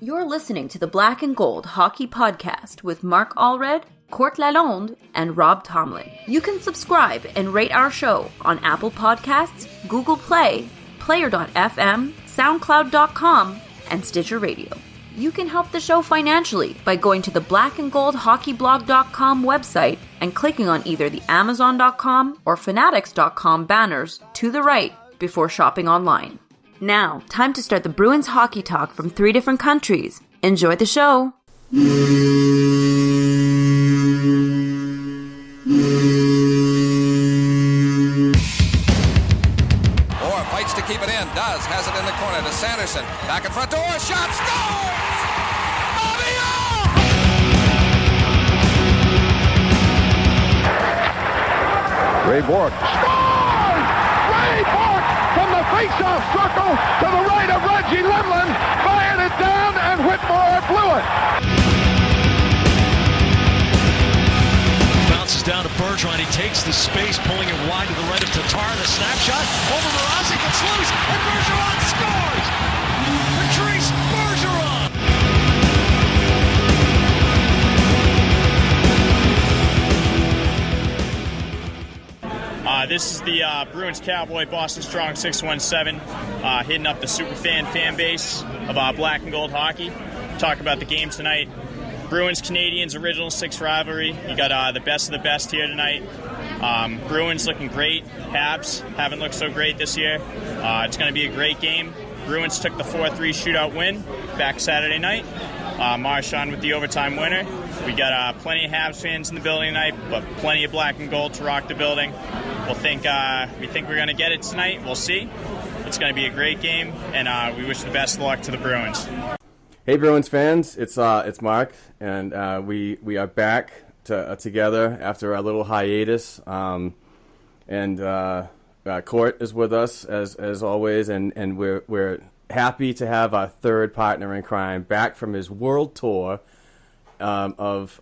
You're listening to the Black and Gold Hockey Podcast with Mark Allred, Court Lalonde, and Rob Tomlin. You can subscribe and rate our show on Apple Podcasts, Google Play, Player.fm, SoundCloud.com, and Stitcher Radio. You can help the show financially by going to the blackandgoldhockeyblog.com website and clicking on either the Amazon.com or Fanatics.com banners to the right before shopping online. Now, time to start the Bruins hockey talk from 3 different countries. Enjoy the show. Orr fights to keep it in. Does. Has it in the corner to Sanderson. Back in front to Orr. Shot. Scores! Bobby Orr! Ray Bork. Scores! Ray Bork from the face-off circle to the right of Reggie Lemlin. Fired it down and Whitmore blew it. Bounces down to Bergeron. He takes the space, pulling it wide to the right of Tatar. The snapshot over Mrazek. It's loose, and Bergeron scores! Patrice Bergeron! This is the Bruins Cowboy Boston Strong 617 hitting up the Superfan fan base of Black and Gold Hockey. Talk about the game tonight. Bruins Canadians Original Six rivalry. You got the best of the best here tonight. Bruins looking great. Habs haven't looked so great this year. It's going to be a great game. Bruins took the 4-3 shootout win back Saturday night. Marchand with the overtime winner. We got plenty of Habs fans in the building tonight, but plenty of black and gold to rock the building. We think we're going to get it tonight. We'll see. It's going to be a great game, and we wish the best of luck to the Bruins. Hey Bruins fans, it's Mark, and we are back together after a little hiatus. And Court is with us as always, and we're happy to have our third partner in crime back from his world tour of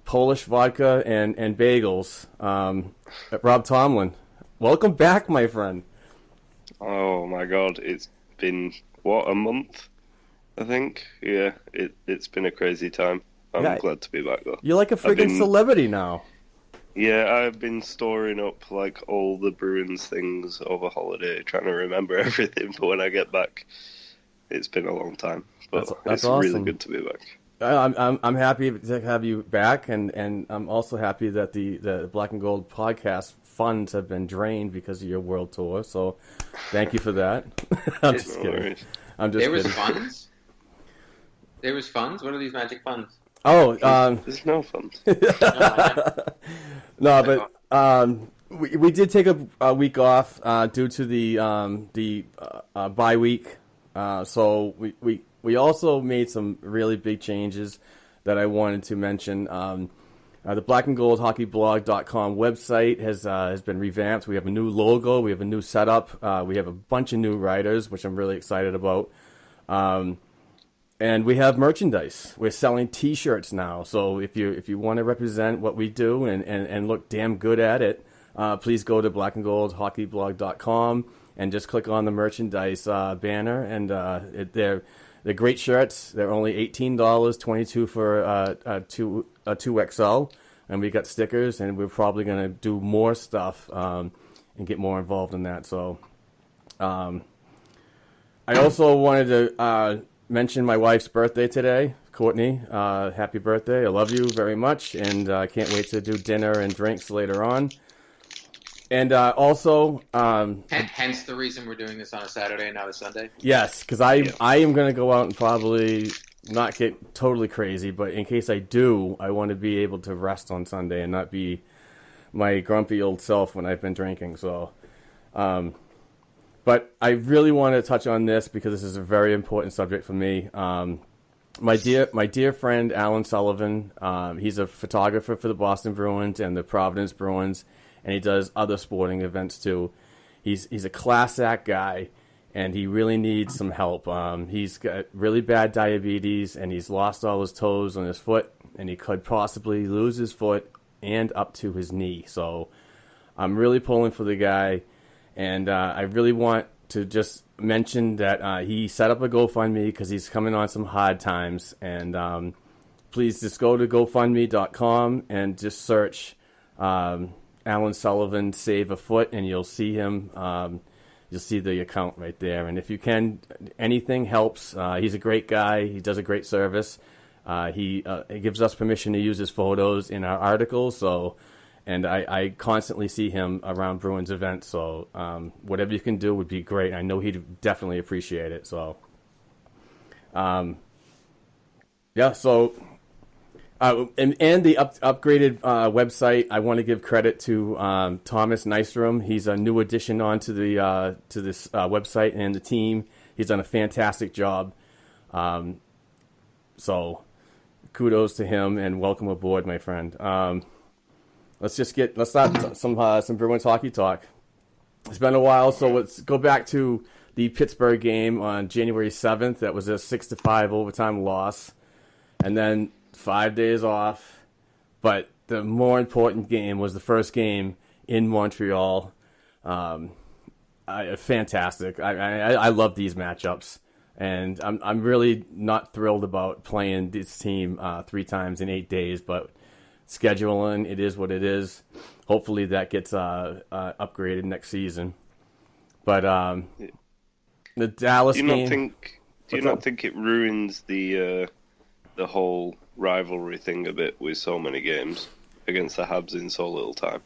Polish vodka and bagels. Rob Tomlin, welcome back, my friend. Oh my God, it's been a month, I think. Yeah, it's been a crazy time. I'm glad to be back though. You're like a freaking celebrity now. Yeah, I've been storing up like all the Bruins things over holiday, trying to remember everything for when I get back. It's been a long time, but that's it's awesome. really good to be back. I'm happy to have you back, and I'm also happy that the Black and Gold podcast funds have been drained because of your world tour. So, thank you for that. I'm just kidding. There was funds. There was funds. What are these magic funds? Oh, there's no funds. No, but we did take a week off due to the bye week. So we also made some really big changes that I wanted to mention. The blackandgoldhockeyblog.com website has been revamped. We have a new logo. We have a new setup. We have a bunch of new writers, which I'm really excited about. And we have merchandise. We're selling T-shirts now. So if you want to represent what we do and look damn good at it, please go to blackandgoldhockeyblog.com and just click on the merchandise banner. And they're great shirts. They're only $18, $22 for a 2XL. And we got stickers, and we're probably going to do more stuff and get more involved in that. So I also wanted to mention my wife's birthday today. Courtney, happy birthday. I love you very much, and I can't wait to do dinner and drinks later on. And also... hence the reason we're doing this on a Saturday and not a Sunday? Yes, because I am going to go out and probably not get totally crazy, but in case I do, I want to be able to rest on Sunday and not be my grumpy old self when I've been drinking. So... But I really want to touch on this because this is a very important subject for me. My dear friend Alan Sullivan, he's a photographer for the Boston Bruins and the Providence Bruins, and he does other sporting events too. He's a class act guy, and he really needs some help. He's got really bad diabetes, and he's lost all his toes on his foot, and he could possibly lose his foot and up to his knee. So I'm really pulling for the guy. And I really want to just mention that he set up a GoFundMe because he's coming on some hard times. And please just go to GoFundMe.com and just search Alan Sullivan Save a Foot, and you'll see him. You'll see the account right there. And if you can, anything helps. He's a great guy. He does a great service. He gives us permission to use his photos in our articles. So, and I constantly see him around Bruins events. So whatever you can do would be great. I know he'd definitely appreciate it. So, yeah. So, and the upgraded website, I want to give credit to Thomas Nystrom. He's a new addition onto the to this website and the team. He's done a fantastic job. So, kudos to him and welcome aboard, my friend. Let's start some Bruins hockey talk. It's been a while, so let's go back to the Pittsburgh game on January 7th. That was a 6-5 overtime loss, and then 5 days off. But the more important game was the first game in Montreal. Fantastic. I love these matchups. And I'm really not thrilled about playing this team 3 times in 8 days, but scheduling, it is what it is. Hopefully that gets upgraded next season. But the Dallas game... Do you not think it ruins the whole rivalry thing a bit with so many games against the Habs in so little time?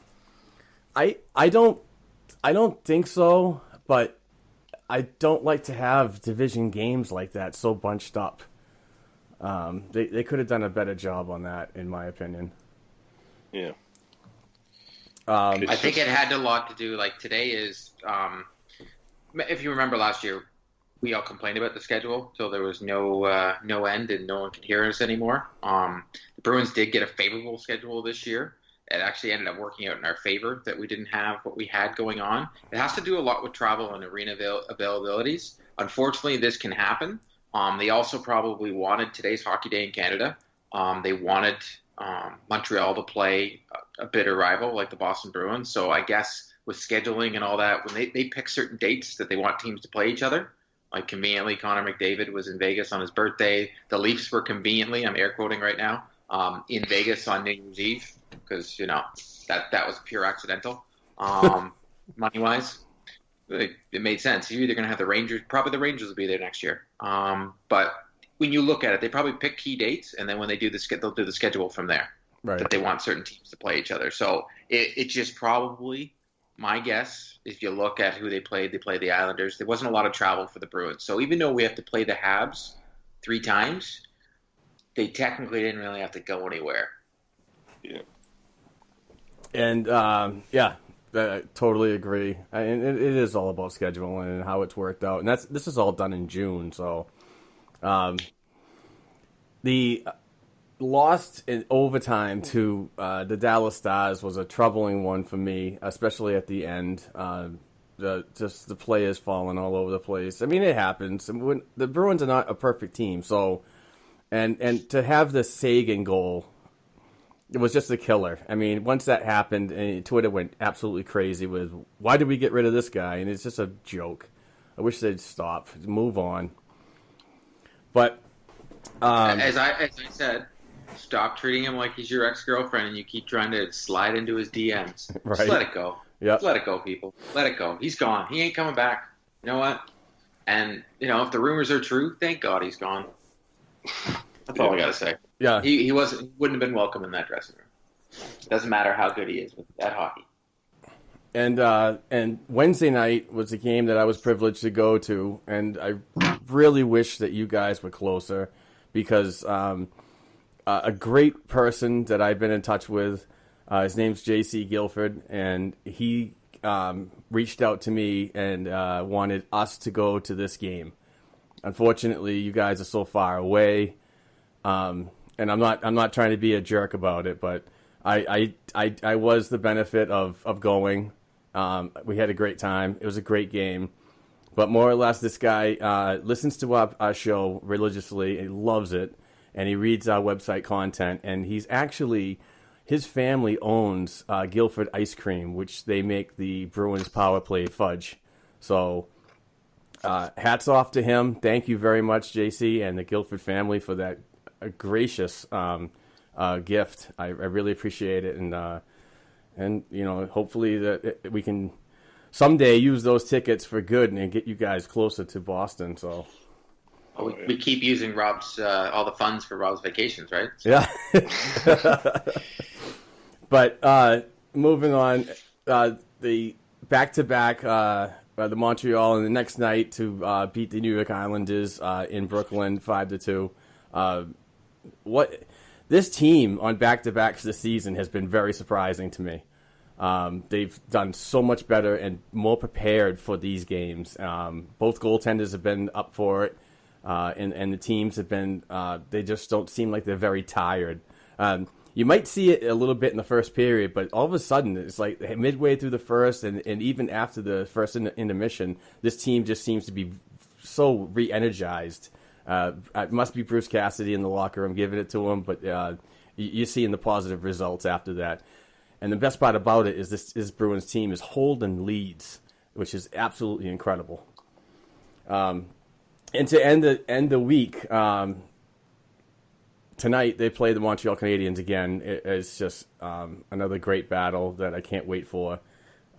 I don't think so, but I don't like to have division games like that so bunched up. They could have done a better job on that, in my opinion. Yeah. I think it had a lot to do, like today is, if you remember last year, we all complained about the schedule, so there was no end and no one could hear us anymore. The Bruins did get a favorable schedule this year. It actually ended up working out in our favor that we didn't have what we had going on. It has to do a lot with travel and arena availabilities. Unfortunately, this can happen. They also probably wanted today's Hockey Day in Canada. They wanted Montreal to play a bitter rival like the Boston Bruins. So I guess with scheduling and all that, when they pick certain dates that they want teams to play each other, like conveniently Connor McDavid was in Vegas on his birthday. The Leafs were conveniently, I'm air quoting right now, in Vegas on New Year's Eve because, that was pure accidental, money-wise. It made sense. You're either going to have the Rangers, probably the Rangers will be there next year. But when you look at it, they probably pick key dates, and then when they do they'll do the schedule from there. Right. That they want certain teams to play each other. So it just probably, my guess, if you look at who they played the Islanders. There wasn't a lot of travel for the Bruins. So even though we have to play the Habs 3 times, they technically didn't really have to go anywhere. Yeah. And, I totally agree. And it is all about scheduling and how it's worked out. And this is all done in June, so the lost in overtime to the Dallas Stars was a troubling one for me, especially at the end. The players falling all over the place. I mean, it happens. And when the Bruins are not a perfect team, so and to have the Sagan goal, it was just a killer. I mean, once that happened, and Twitter went absolutely crazy with, why did we get rid of this guy? And it's just a joke. I wish they'd stop, move on. But as I said, stop treating him like he's your ex-girlfriend and you keep trying to slide into his DMs. Right. Just let it go. Yep. Just let it go, people. Let it go. He's gone. He ain't coming back. You know what? And, if the rumors are true, thank God he's gone. That's all I got to say. Yeah. He wouldn't have been welcome in that dressing room. It doesn't matter how good he is at hockey. And Wednesday night was a game that I was privileged to go to, and I really wish that you guys were closer because a great person that I've been in touch with, his name's J.C. Guilford, and he reached out to me and wanted us to go to this game. Unfortunately, you guys are so far away, and I'm not trying to be a jerk about it, but I was the benefit of going. We had a great time. It was a great game. But more or less, this guy listens to our show religiously. He loves it. And he reads our website content. And he's actually, his family owns Guilford Ice Cream, which they make the Bruins Power Play fudge. So hats off to him. Thank you very much, JC, and the Guildford family for that gracious gift. I really appreciate it, and hopefully that we can someday use those tickets for good and get you guys closer to Boston. So we keep using Rob's all the funds for Rob's vacations, right? So. Yeah. But moving on, the back-to-back, the Montreal, and the next night to beat the New York Islanders in Brooklyn 5-2. This team on back-to-backs this season has been very surprising to me. They've done so much better and more prepared for these games. Both goaltenders have been up for it, and the teams have been. They just don't seem like they're very tired. You might see it a little bit in the first period, but all of a sudden, it's like midway through the first and even after the first intermission, this team just seems to be so re-energized. It must be Bruce Cassidy in the locker room giving it to him, but you're seeing the positive results after that. And the best part about it is this Bruins team is holding leads, which is absolutely incredible. And to end the week, tonight they play the Montreal Canadiens again. It's just another great battle that I can't wait for.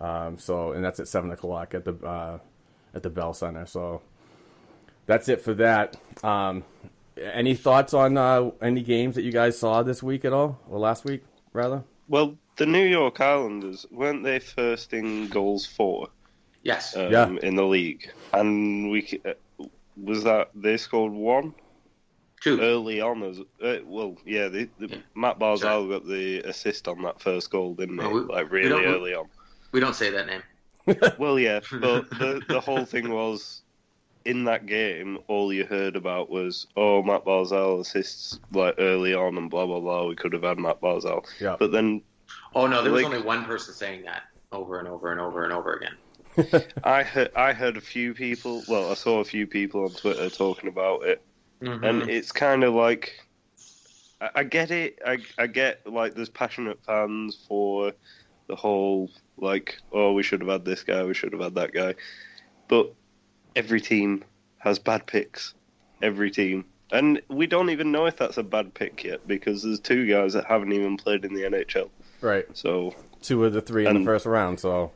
And that's at 7:00 at the Bell Center. So that's it for that. Any thoughts on any games that you guys saw this week at all, or last week rather? Well, the New York Islanders, weren't they first in goals for? Yes. In the league, and was that they scored one. Two. Early on, Matt Barzal got the assist on that first goal, didn't he? Really early on. We don't say that name. Well, yeah, but the whole thing was, in that game, all you heard about was, Matt Barzal assists early on and blah, blah, blah. We could have had Matt Barzal. Yeah. But then... Oh, no, there was only one person saying that over and over and over and over again. I heard a few people... Well, I saw a few people on Twitter talking about it. Mm-hmm. And it's kind of like... I get it. I get, there's passionate fans for the whole, we should have had this guy, we should have had that guy. But every team has bad picks. Every team. And we don't even know if that's a bad pick yet, because there's two guys that haven't even played in the NHL. Right. So 2 of the 3 in the first round, so...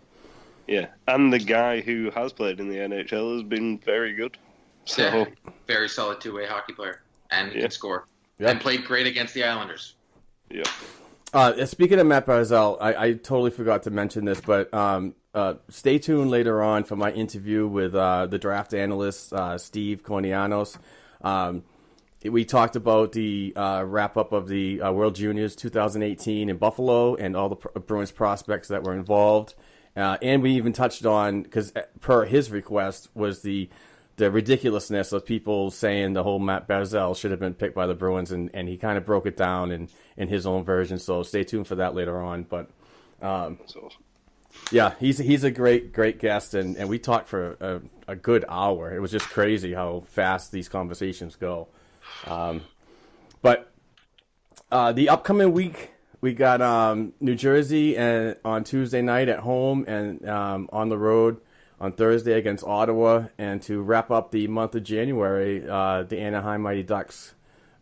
Yeah, and the guy who has played in the NHL has been very good. So yeah, very solid two-way hockey player, and can score. Yeah. And played great against the Islanders. Yeah. Speaking of Matt Barzal, I totally forgot to mention this, but stay tuned later on for my interview with the draft analyst, Steve Cornianos. We talked about the wrap-up of the World Juniors 2018 in Buffalo and all the Bruins prospects that were involved. And we even touched on, because per his request, was the ridiculousness of people saying the whole Matt Barzal should have been picked by the Bruins, and he kind of broke it down in his own version. So stay tuned for that later on. But yeah, he's a great guest, and we talked for a good hour. It was just crazy how fast these conversations go. But the upcoming week, we got New Jersey on Tuesday night at home, and on the road on Thursday against Ottawa. And to wrap up the month of January, the Anaheim Mighty Ducks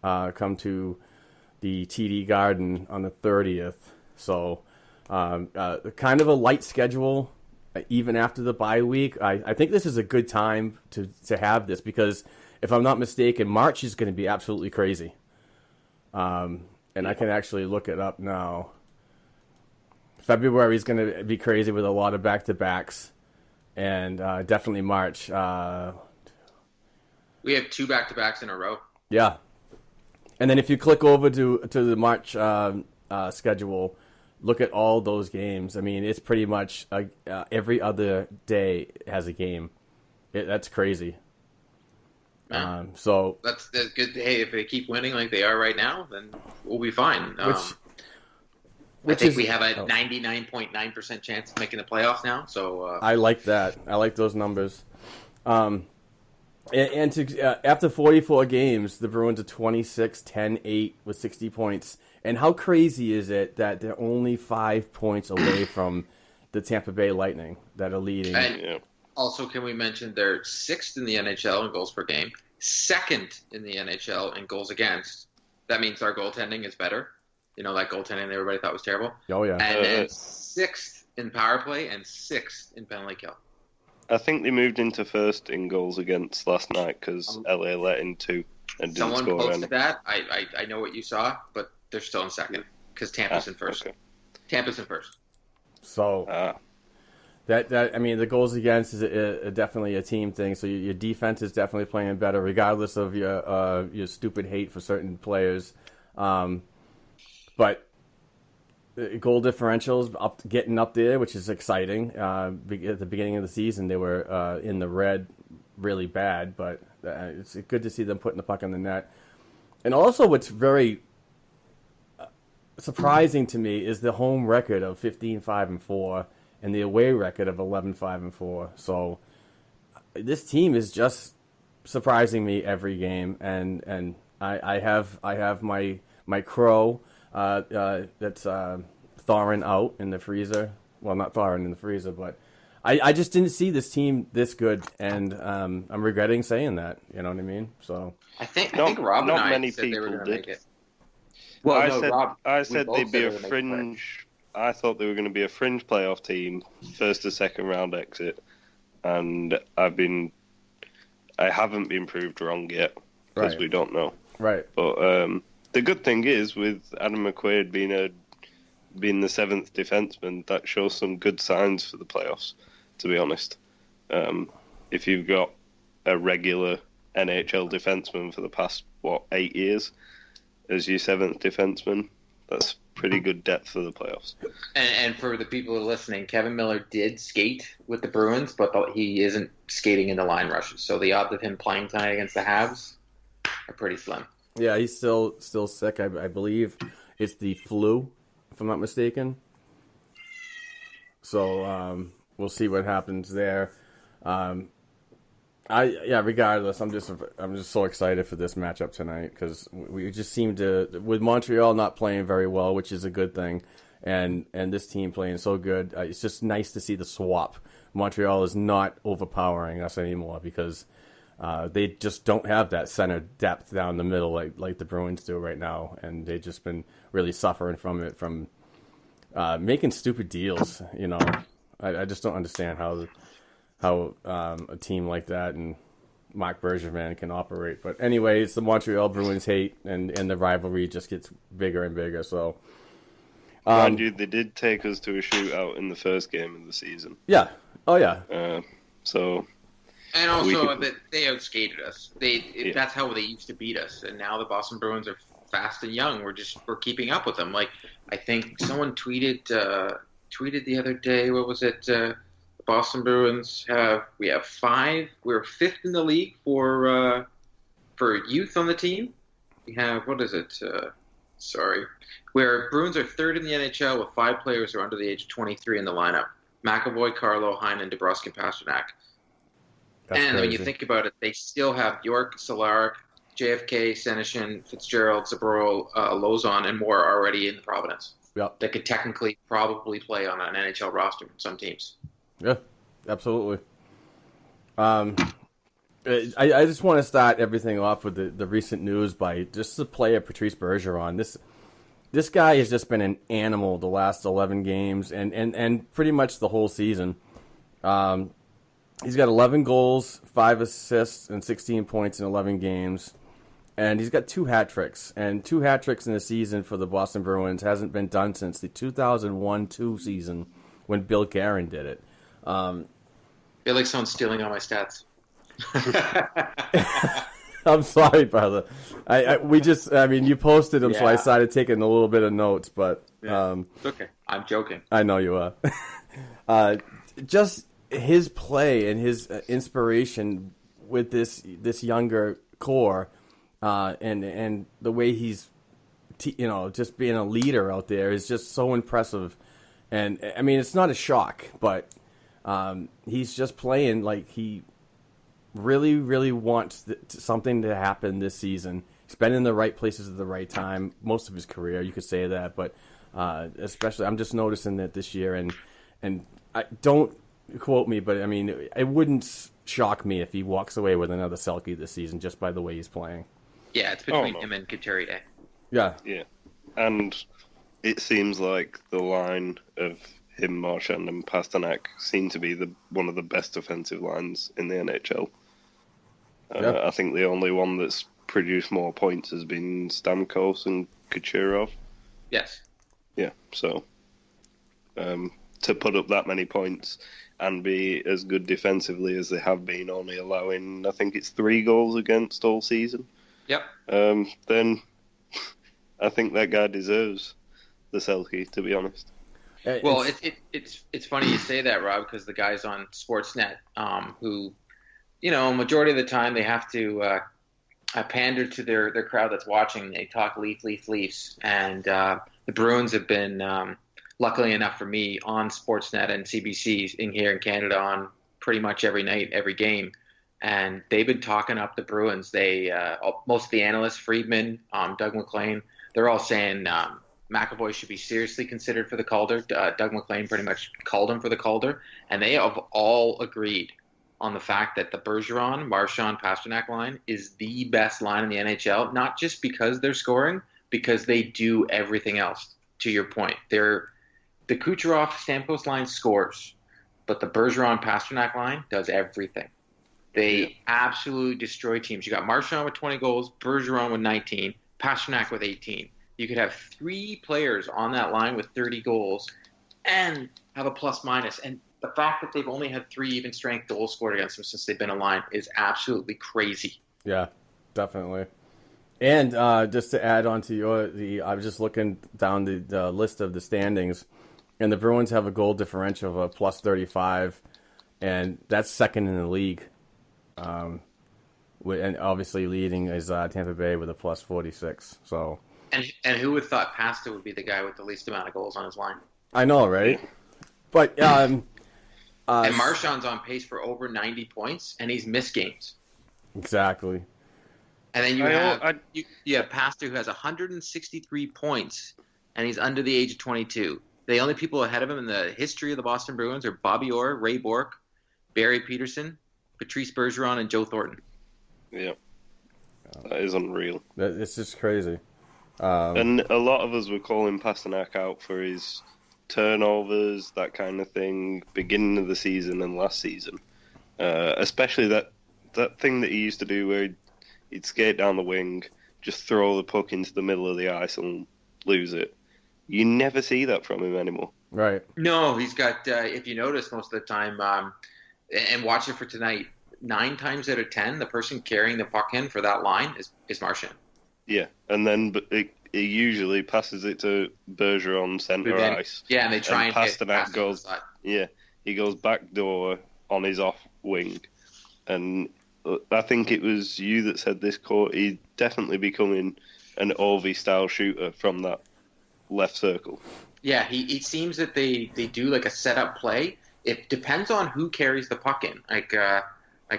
come to the TD Garden on the 30th. So kind of a light schedule, even after the bye week. I think this is a good time to have this, because if I'm not mistaken, March is going to be absolutely crazy. And I can actually look it up now. February is going to be crazy with a lot of back-to-backs. And definitely March. We have 2 back-to-backs in a row. Yeah. And then if you click over to the March schedule, look at all those games. I mean, it's pretty much every other day has a game. That's crazy. Yeah. So that's good. Hey, if they keep winning like they are right now, then we'll be fine. I think we have a 99.9% chance of making the playoffs now. So I like that. I like those numbers. And after 44 games, the Bruins are 26-10-8 with 60 points. And how crazy is it that they're only 5 points away from the Tampa Bay Lightning that are leading? Also, can we mention they're 6th in the NHL in goals per game, 2nd in the NHL in goals against. That means our goaltending is better. You know, that goaltending everybody thought was terrible. Oh, yeah. And then 6th in power play and 6th in penalty kill. I think they moved into 1st in goals against last night because LA let in 2 and didn't Someone score posted any. that. I know what you saw, but they're still in 2nd because Tampa's in 1st. Okay. Tampa's in 1st. So that I mean, the goals against is definitely a team thing. So your defense is definitely playing better, regardless of your stupid hate for certain players. But goal differentials getting up there, which is exciting. At the beginning of the season, they were in the red, really bad. But it's good to see them putting the puck in the net. And also, what's very surprising to me is the home record of 15-5-4 and the away record of 11-5-4. So this team is just surprising me every game, and I have my crow that's thawing out in the freezer. Well, not thawing in the freezer, but I just didn't see this team this good, and I'm regretting saying that. You know what I mean? So I think Rob and I many said they were people going to did. make it. Well, I said both they'd be a they were gonna make it. fringe. I thought they were going to be a fringe playoff team, first or second round exit, and I haven't been proved wrong yet because we don't know. Right. But the good thing is, with Adam McQuaid being the 7th defenseman, that shows some good signs for the playoffs. To be honest, if you've got a regular NHL defenseman for the past 8 years as your 7th defenseman, that's pretty good depth for the playoffs. And for the people who are listening, Kevin Miller did skate with the Bruins, but he isn't skating in the line rushes. So the odds of him playing tonight against the Habs are pretty slim. Yeah, he's still sick. I believe it's the flu, if I'm not mistaken. So we'll see what happens there. Regardless, I'm just so excited for this matchup tonight because we just seem to, with Montreal not playing very well, which is a good thing, and this team playing so good. It's just nice to see the swap. Montreal is not overpowering us anymore because they just don't have that center depth down the middle like the Bruins do right now, and they've just been really suffering from it, from making stupid deals. You know, I just don't understand how a team like that and Marc Bergevin can operate. But anyway, it's the Montreal Bruins hate, and the rivalry just gets bigger and bigger. So, mind you, they did take us to a shootout in the first game of the season. Yeah. Oh, yeah. And also, they outskated us. That's how they used to beat us. And now the Boston Bruins are fast and young. We're keeping up with them. Like, I think someone tweeted the other day. What was it? Boston Bruins we have 5. We're 5th in the league for youth on the team. We have, what is it? Where Bruins are 3rd in the NHL with 5 players who are under the age of 23 in the lineup: McAvoy, Carlo, Heinen, DeBrusk, and Pasternak. That's and crazy. when you think about it, they still have York, Solaric, JFK, Senyshyn, Fitzgerald, Zabrol, Lozon, and more already in the Providence. Yep. That could technically probably play on an NHL roster in some teams. Yeah, absolutely. I just want to start everything off with the recent news by just the player Patrice Bergeron. This guy has just been an animal the last 11 games and pretty much the whole season. He's got 11 goals, 5 assists, and 16 points in 11 games. And he's got 2 hat tricks. And 2 hat tricks in a season for the Boston Bruins hasn't been done since the 2001-2 season when Bill Guerin did it. I feel like someone's stealing all my stats. I'm sorry, brother. You posted them, so I Yeah. started taking a little bit of notes, but It's okay. I'm joking. I know you are. Just his play and his inspiration with this younger core, and the way he's, just being a leader out there is just so impressive. And I mean, it's not a shock, but he's just playing like he really, really wants something to happen this season. He's been in the right places at the right time most of his career, you could say that, but especially I'm just noticing that this year, and I don't quote me, but I mean, it wouldn't shock me if he walks away with another Selke this season just by the way he's playing. Yeah, it's between him and Couturier. Yeah. Yeah. And it seems like the line of him, Marchand, and Pasternak seem to be one of the best defensive lines in the NHL. I think the only one that's produced more points has been Stamkos and Kucherov. Yes. Yeah, so to put up that many points and be as good defensively as they have been, only allowing, I think it's 3 goals against all season. Yep. Then I think that guy deserves the Selke, to be honest. Well, it's funny you say that, Rob, because the guys on Sportsnet, who, majority of the time they have to pander to their crowd that's watching. They talk Leafs, and the Bruins have been, luckily enough for me, on Sportsnet and CBC here in Canada on pretty much every night, every game, and they've been talking up the Bruins. They most of the analysts, Friedman, Doug McLean, they're all saying McAvoy should be seriously considered for the Calder. Doug McLean pretty much called him for the Calder, and they have all agreed on the fact that the Bergeron, Marchand, Pasternak line is the best line in the NHL, not just because they're scoring, because they do everything else, to your point. The Kucherov, Stamkos line scores, but the Bergeron, Pasternak line does everything. They absolutely destroy teams. You got Marchand with 20 goals, Bergeron with 19, Pasternak with 18. You could have 3 players on that line with 30 goals and have a plus-minus. And the fact that they've only had 3 even-strength goals scored against them since they've been aligned is absolutely crazy. Yeah, definitely. And just to add on to I was just looking down the list of the standings, and the Bruins have a goal differential of a plus 35, and that's second in the league. And obviously leading is Tampa Bay with a plus 46. So. And who would have thought Pasta would be the guy with the least amount of goals on his line? I know, right? But and Marchand's on pace for over 90 points, and he's missed games. Exactly. And then you have Pasta, who has 163 points, and he's under the age of 22. The only people ahead of him in the history of the Boston Bruins are Bobby Orr, Ray Bourque, Barry Peterson, Patrice Bergeron, and Joe Thornton. Yeah. That is unreal. It's just crazy. And a lot of us were calling Pasternak out for his turnovers, that kind of thing, beginning of the season and last season. Especially that thing that he used to do where he'd skate down the wing, just throw the puck into the middle of the ice and lose it. You never see that from him anymore. Right. No, he's got, if you notice most of the time, and watch it for tonight, 9 times out of 10, the person carrying the puck in for that line is Marchand. Yeah, and then he usually passes it to Bergeron center ice. Yeah, and they try and Pasternak goes. Yeah, he goes back door on his off wing, and I think it was you that said this. Court, he's definitely becoming an Ovi style shooter from that left circle. Yeah, he seems that they do like a setup play. It depends on who carries the puck in. Like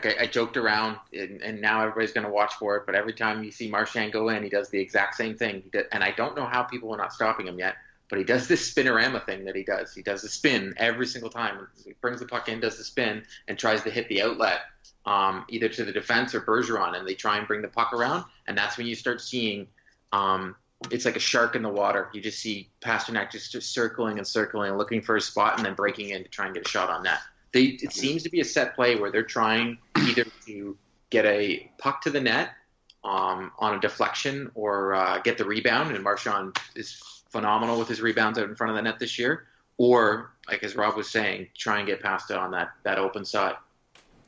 I joked around, and now everybody's going to watch for it, but every time you see Marchand go in, he does the exact same thing. And I don't know how people are not stopping him yet, but he does this spinorama thing that he does. He does the spin every single time. He brings the puck in, does the spin, and tries to hit the outlet, either to the defense or Bergeron, and they try and bring the puck around, and that's when you start seeing it's like a shark in the water. You just see Pasternak just circling and circling, looking for a spot, and then breaking in to try and get a shot on net. It seems to be a set play where they're trying either to get a puck to the net on a deflection or get the rebound, and Marchand is phenomenal with his rebounds out in front of the net this year, or, like as Rob was saying, try and get Pasta on that open side.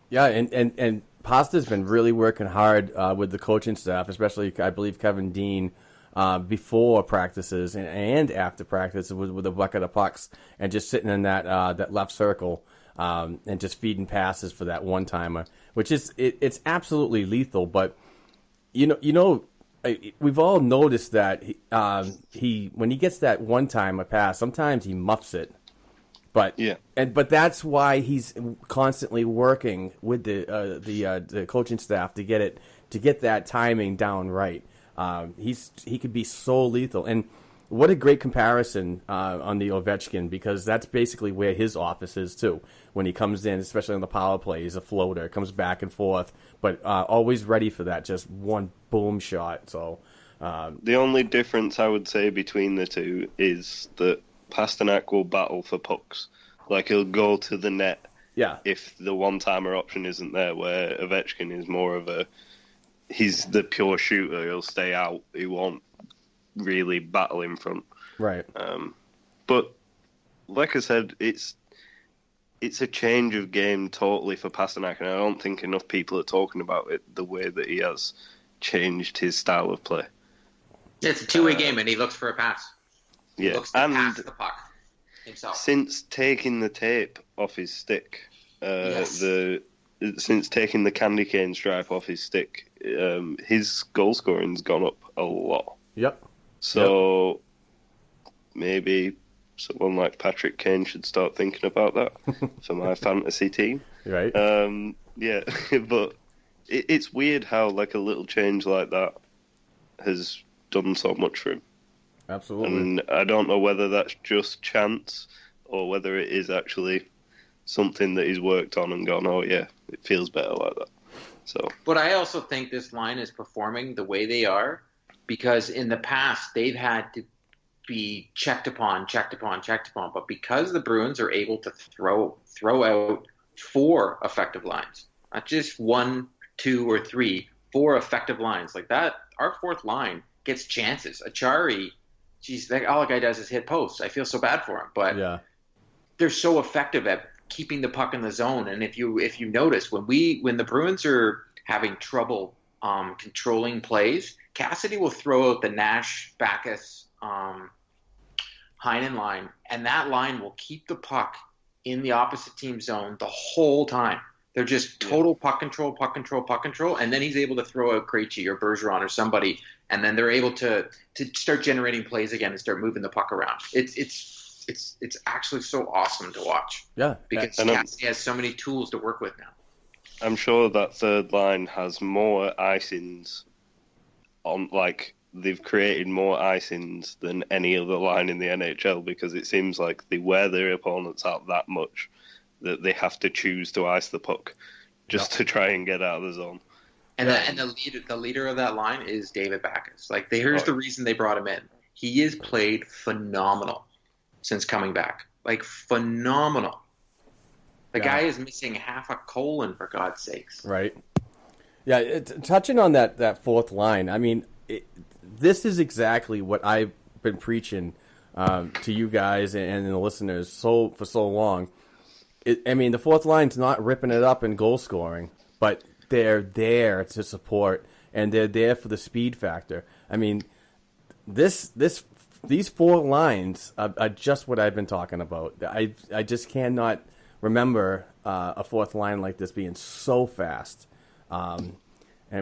Yeah, and Pasta's been really working hard with the coaching staff, especially, I believe, Kevin Dean, before practices and after practice with a bucket of pucks and just sitting in that left circle. And just feeding passes for that one timer, which is it's absolutely lethal. But we've all noticed that he when he gets that one timer pass, sometimes he muffs it. But but that's why he's constantly working with the coaching staff to get that timing down right. He could be so lethal. And what a great comparison on the Ovechkin, because that's basically where his office is too. When he comes in, especially on the power play, he's a floater, comes back and forth, but always ready for that just one boom shot. So the only difference I would say between the two is that Pasternak will battle for pucks. Like, he'll go to the net if the one-timer option isn't there, where Ovechkin is more of he's the pure shooter. He'll stay out. He won't really battle in front. Right. But like I said, it's a change of game totally for Pasternak, and I don't think enough people are talking about it, the way that he has changed his style of play. It's a two-way game, and he looks for a pass. He looks to pass the puck himself. Since taking the tape off his stick, since taking the candy cane stripe off his stick, his goal scoring's gone up a lot. Yep. So maybe someone like Patrick Kane should start thinking about that for my fantasy team. Right. Yeah, but it's weird how like a little change like that has done so much for him. Absolutely. And I don't know whether that's just chance or whether it is actually something that he's worked on and gone, oh yeah, it feels better like that. So. But I also think this line is performing the way they are because in the past they've had to be checked upon. But because the Bruins are able to throw out 4 effective lines, not just 1, 2, or 3, 4 effective lines like that, our fourth line gets chances. Achari, geez, all the guy does is hit posts. I feel so bad for him, but they're so effective at keeping the puck in the zone. And if you notice, when the Bruins are having trouble controlling plays, Cassidy will throw out the Nash, Backus, Heinen line, and that line will keep the puck in the opposite team zone the whole time. They're just total puck control, and then he's able to throw out Krejci or Bergeron or somebody, and then they're able to start generating plays again and start moving the puck around. It's actually so awesome to watch. Yeah, because Cassidy has so many tools to work with now. I'm sure that third line has more icings on, like, they've created more icings than any other line in the NHL, because it seems like they wear their opponents out that much that they have to choose to ice the puck just to try and get out of the zone. And the leader of that line is David Backus. Like, here's the reason they brought him in. He has played phenomenal since coming back. Like, phenomenal. The guy is missing half a colon, for God's sakes. Right. Yeah, touching on that fourth line, I mean, this is exactly what I've been preaching to you guys and the listeners for so long. I mean, the fourth line's not ripping it up in goal scoring, but they're there to support, and they're there for the speed factor. I mean, these 4 lines are just what I've been talking about. I just cannot remember a fourth line like this being so fast. And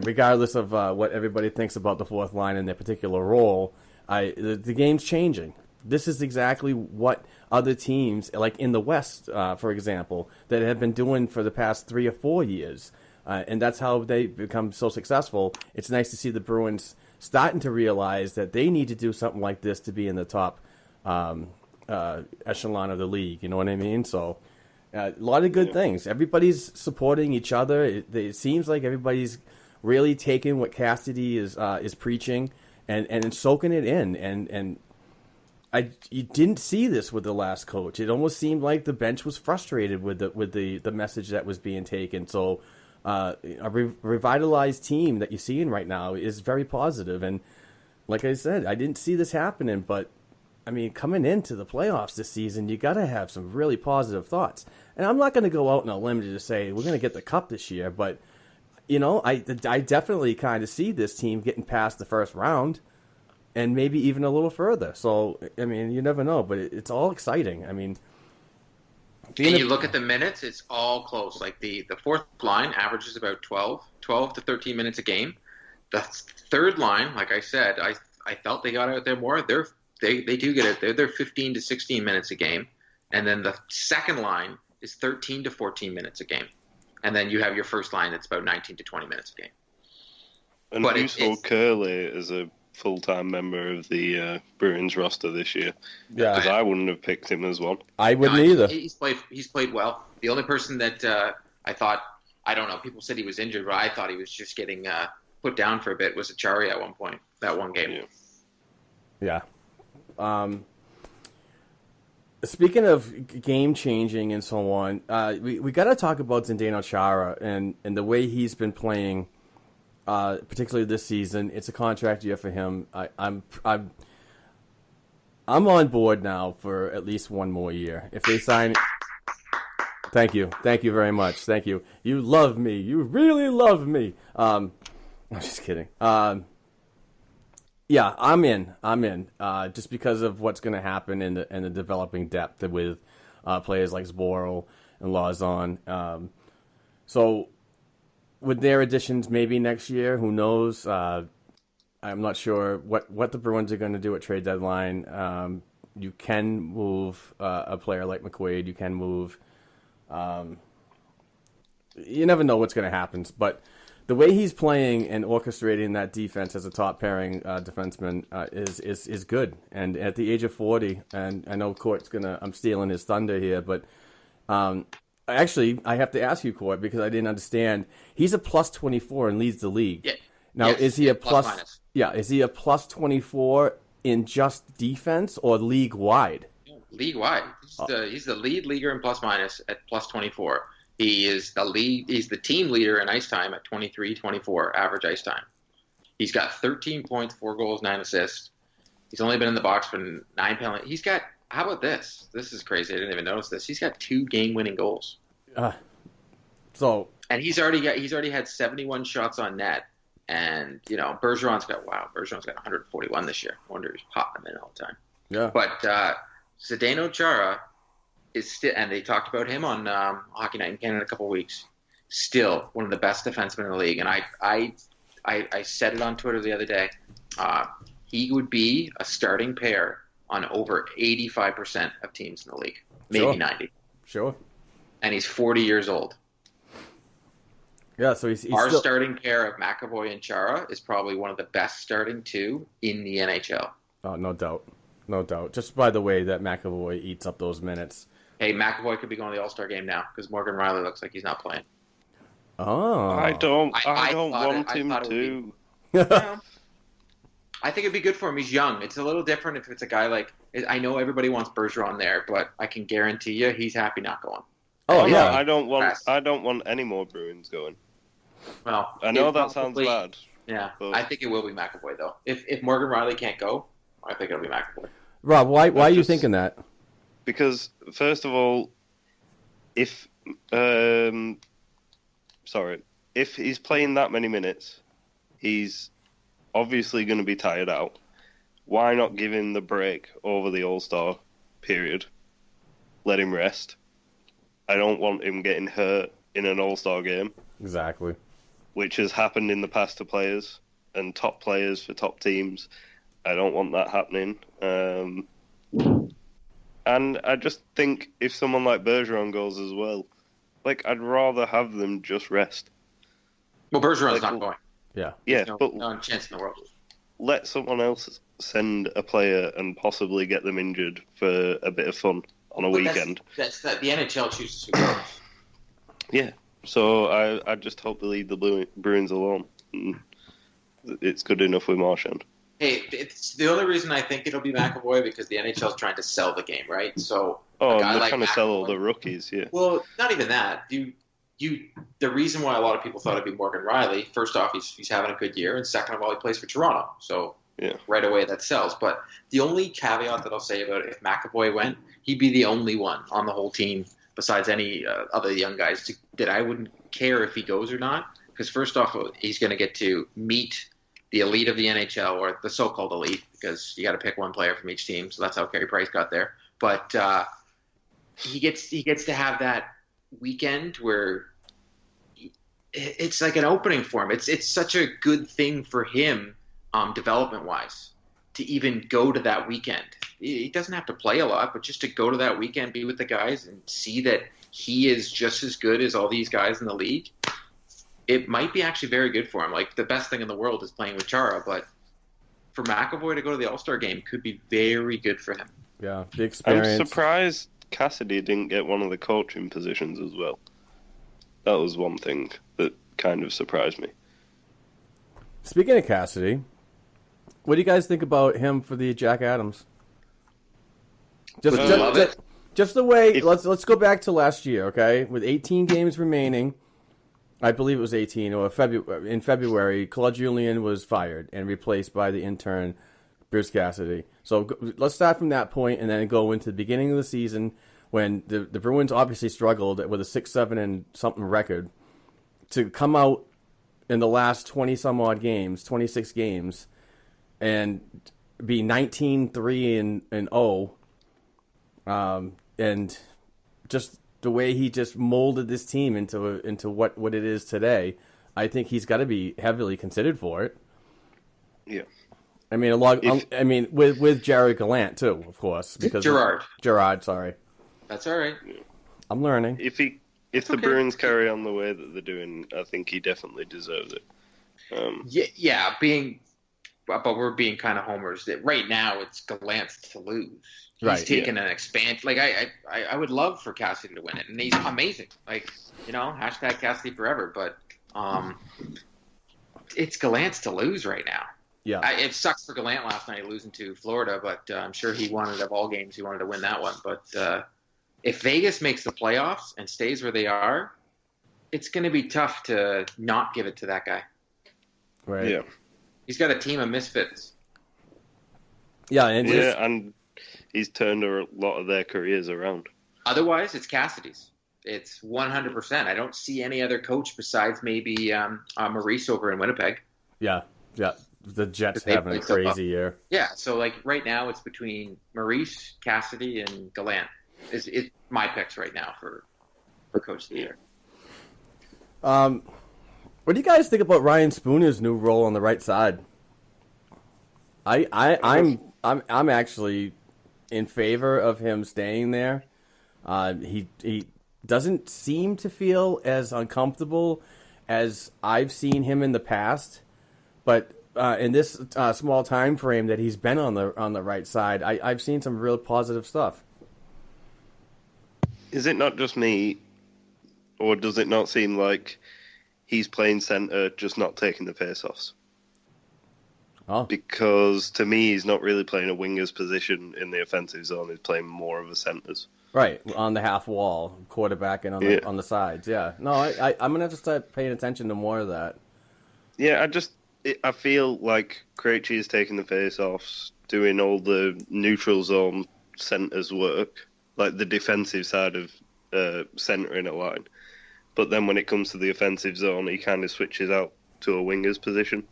regardless of what everybody thinks about the fourth line in their particular role, the game's changing. This is exactly what other teams, like in the West, for example, that have been doing for the past 3 or 4 years. And that's how they become so successful. It's nice to see the Bruins starting to realize that they need to do something like this to be in the top echelon of the league. You know what I mean? So a lot of good things. Everybody's supporting each other. It seems like everybody's really taking what Cassidy is preaching and soaking it in. And you didn't see this with the last coach. It almost seemed like the bench was frustrated with the message that was being taken. So a revitalized team that you're seeing right now is very positive. And like I said, I didn't see this happening, but I mean, coming into the playoffs this season, you got to have some really positive thoughts. And I'm not going to go out on a limb to say we're going to get the cup this year, but you know, I definitely kind of see this team getting past the first round. And maybe even a little further. So, I mean, you never know, but it's all exciting. I mean, and you look at the minutes, it's all close. Like the fourth line averages about 12 to 13 minutes a game. The third line, like I said, I felt they got out there more. They do get it. They're 15 to 16 minutes a game. And then the second line is 13 to 14 minutes a game. And then you have your first line that's about 19 to 20 minutes a game. And you saw Curley as a full-time member of the Bruins roster this year. Yeah, because I wouldn't have picked him as one. I wouldn't either. He's played well. The only person that I thought, I don't know, people said he was injured, but I thought he was just getting put down for a bit was Achari at one point, that one game. Yeah. Speaking of game changing and so on, we got to talk about Zdeno Chara and the way he's been playing, particularly this season. It's a contract year for him. I'm on board now for at least one more year. If they sign, thank you very much. Thank you. You love me. You really love me. I'm just kidding. Yeah, I'm in. Just because of what's going to happen in the developing depth with players like Zboril and Lalonde. So with their additions, maybe next year, who knows? I'm not sure what the Bruins are going to do at trade deadline. You can move a player like McQuaid. You can move. You never know what's going to happen, but the way he's playing and orchestrating that defense as a top pairing defenseman is good. And at the age of 40, and I know Court's I'm stealing his thunder here, but actually I have to ask you, Court, because I didn't understand. He's a plus 24 and leads the league. Yeah. Now, yes, is he a plus? minus. Yeah, is he a plus 24 in just defense or league wide? League wide. He's the lead leaguer in plus minus at plus 24. He is the lead. He's the team leader in ice time at 23-24 average ice time. He's got 13 points, 4 goals, 9 assists. He's only been in the box for 9 penalties. He's got. How about this? This is crazy. I didn't even notice this. He's got 2 game-winning goals. And he's already had 71 shots on net. And Bergeron's got 141 this year. I wonder if he's popping them in all the time. Yeah. But Zdeno Chara is still, and they talked about him on Hockey Night in Canada in a couple of weeks. Still one of the best defensemen in the league, and I said it on Twitter the other day. He would be a starting pair on over 85% of teams in the league, maybe 90. Sure. And he's 40 years old. Yeah, so he's our still... starting pair of McAvoy and Chara is probably one of the best starting 2 in the NHL. Oh, no doubt. Just by the way that McAvoy eats up those minutes. Hey, McAvoy could be going to the All-Star game now because Morgan Riley looks like he's not playing. Oh. I don't want him to. I think it'd be good for him. He's young. It's a little different if it's a guy like – I know everybody wants Bergeron there, but I can guarantee you he's happy not going. Oh, yeah. I don't want any more Bruins going. Well, I know that sounds bad. Yeah, but I think it will be McAvoy, though. If Morgan Riley can't go, I think it'll be McAvoy. Rob, why are you thinking that? Because, first of all, if he's playing that many minutes, he's obviously going to be tired out. Why not give him the break over the All-Star period? Let him rest. I don't want him getting hurt in an All-Star game. Exactly. Which has happened in the past to players and top players for top teams. I don't want that happening. And I just think if someone like Bergeron goes as well, I'd rather have them just rest. Well, Bergeron's not going. Yeah. Yeah, but no chance in the world. Let someone else send a player and possibly get them injured for a bit of fun on a weekend. That's the NHL chooses who goes. Yeah. So I just hope they leave the Bruins alone. It's good enough with Marchand. Hey, it's the only reason I think it'll be McAvoy because the NHL is trying to sell the game, right? So they're trying to sell all the rookies, yeah. Well, not even that. The reason why a lot of people thought it'd be Morgan Riley, first off, he's having a good year, and second of all, he plays for Toronto, so right away that sells. But the only caveat that I'll say about it, if McAvoy went, he'd be the only one on the whole team besides any other young guys that I wouldn't care if he goes or not. Because first off, he's going to get to meet the elite of the NHL, or the so-called elite, because you got to pick one player from each team. So that's how Carey Price got there. But he gets to have that weekend where it's like an opening for him. It's such a good thing for him, development-wise, to even go to that weekend. He doesn't have to play a lot, but just to go to that weekend, be with the guys, and see that he is just as good as all these guys in the league. It might be actually very good for him. The best thing in the world is playing with Chara, but for McAvoy to go to the All-Star game could be very good for him. Yeah, the experience. I'm surprised Cassidy didn't get one of the coaching positions as well. That was one thing that kind of surprised me. Speaking of Cassidy, what do you guys think about him for the Jack Adams? Just the way. Let's go back to last year, okay? With 18 games remaining, I believe it was 18 or in February. Claude Julien was fired and replaced by the intern Bruce Cassidy. So let's start from that point and then go into the beginning of the season when the Bruins obviously struggled with a 6-7 and something record to come out in the last 20 some odd games, 26 games, and be 19-3 and 0. And just the way he just molded this team into what it is today, I think he's got to be heavily considered for it. Yeah, I mean with Jared Gallant too, of course, because Gerard. Sorry, that's all right. I'm learning. If the Bruins carry on the way that they're doing, I think he definitely deserves it. But we're being kind of homers. That right now it's Gallant's to lose. He's taken an expansion. Like I would love for Cassidy to win it, and he's amazing. Like hashtag Cassidy forever. But it's Gallant's to lose right now. Yeah, it sucks for Gallant last night losing to Florida, but I'm sure he wanted of all games he wanted to win that one. But if Vegas makes the playoffs and stays where they are, it's going to be tough to not give it to that guy. Right. Yeah. He's got a team of misfits. Yeah, and he's turned a lot of their careers around. Otherwise, it's Cassidy's. It's 100%. I don't see any other coach besides maybe Maurice over in Winnipeg. Yeah. The Jets having a crazy year. Yeah, so like right now it's between Maurice, Cassidy, and Gallant. It's my picks right now for Coach of the Year. What do you guys think about Ryan Spooner's new role on the right side? I'm actually in favor of him staying there. He doesn't seem to feel as uncomfortable as I've seen him in the past, but in this small time frame that he's been on the right side, I've seen some real positive stuff. Is it not just me, or does it not seem like he's playing center, just not taking the face-offs? Oh. Because to me, he's not really playing a winger's position in the offensive zone. He's playing more of a center's. Right, on the half wall, quarterback, and on the sides. Yeah, no, I'm gonna have to start paying attention to more of that. Yeah, I feel like Krejci is taking the face-offs, doing all the neutral zone centers work, like the defensive side of centering a line. But then when it comes to the offensive zone, he kind of switches out to a winger's position,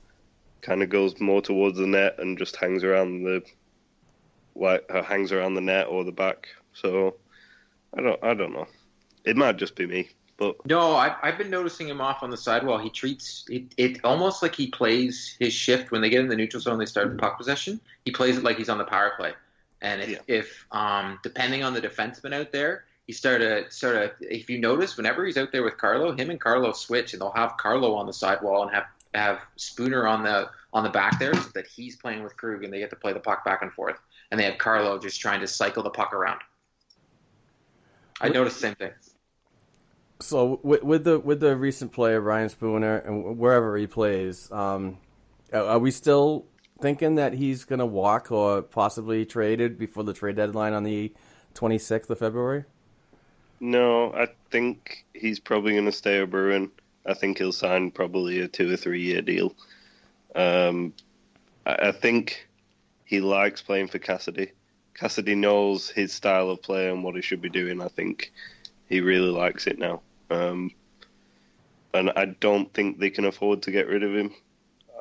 kind of goes more towards the net and just hangs around the net or the back. So I don't know. It might just be me, but no, I've been noticing him off on the sidewall. He treats it almost like he plays his shift when they get in the neutral zone. They start puck possession. He plays it like he's on the power play, and if depending on the defenseman out there. He started if you notice, whenever he's out there with Carlo, him and Carlo switch, and they'll have Carlo on the sidewall and have Spooner on the back there, so that he's playing with Krug and they get to play the puck back and forth, and they have Carlo just trying to cycle the puck around. I noticed the same thing. So with the recent play of Ryan Spooner and wherever he plays, are we still thinking that he's going to walk or possibly traded before the trade deadline on the 26th of February? No, I think he's probably going to stay a Bruin. I think he'll sign probably a 2 or 3 year deal. I think he likes playing for Cassidy. Cassidy knows his style of play and what he should be doing. I think he really likes it now. And I don't think they can afford to get rid of him.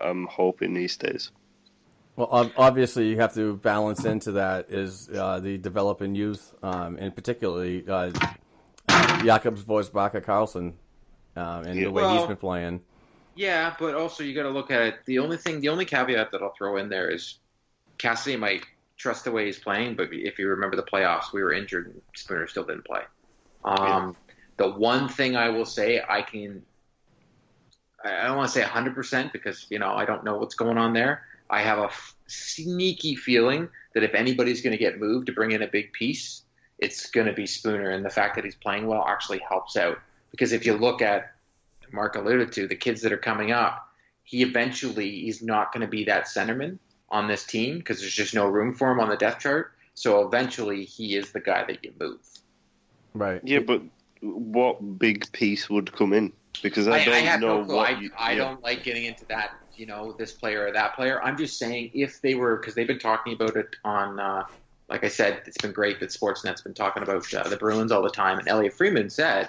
I'm hoping he stays. Well, obviously, you have to balance into that is the developing youth, and particularly Jakobs Forsbacka Karlsson and the way he's been playing. Yeah, but also you got to look at it. The only caveat that I'll throw in there is Cassidy might trust the way he's playing, but if you remember the playoffs, we were injured and Spooner still didn't play. The one thing I will say, I don't want to say 100% because I don't know what's going on there. I have sneaky feeling that if anybody's going to get moved to bring in a big piece, it's going to be Spooner. And the fact that he's playing well actually helps out. Because if you look at, Mark alluded to, the kids that are coming up, he's not going to be that centerman on this team because there's just no room for him on the depth chart. So eventually he is the guy that you move. Right. Yeah, but what big piece would come in? Because I don't know what I don't like getting into that, this player or that player. I'm just saying if they were, because they've been talking about it on, like I said, it's been great that Sportsnet's been talking about the Bruins all the time. And Elliot Freeman said,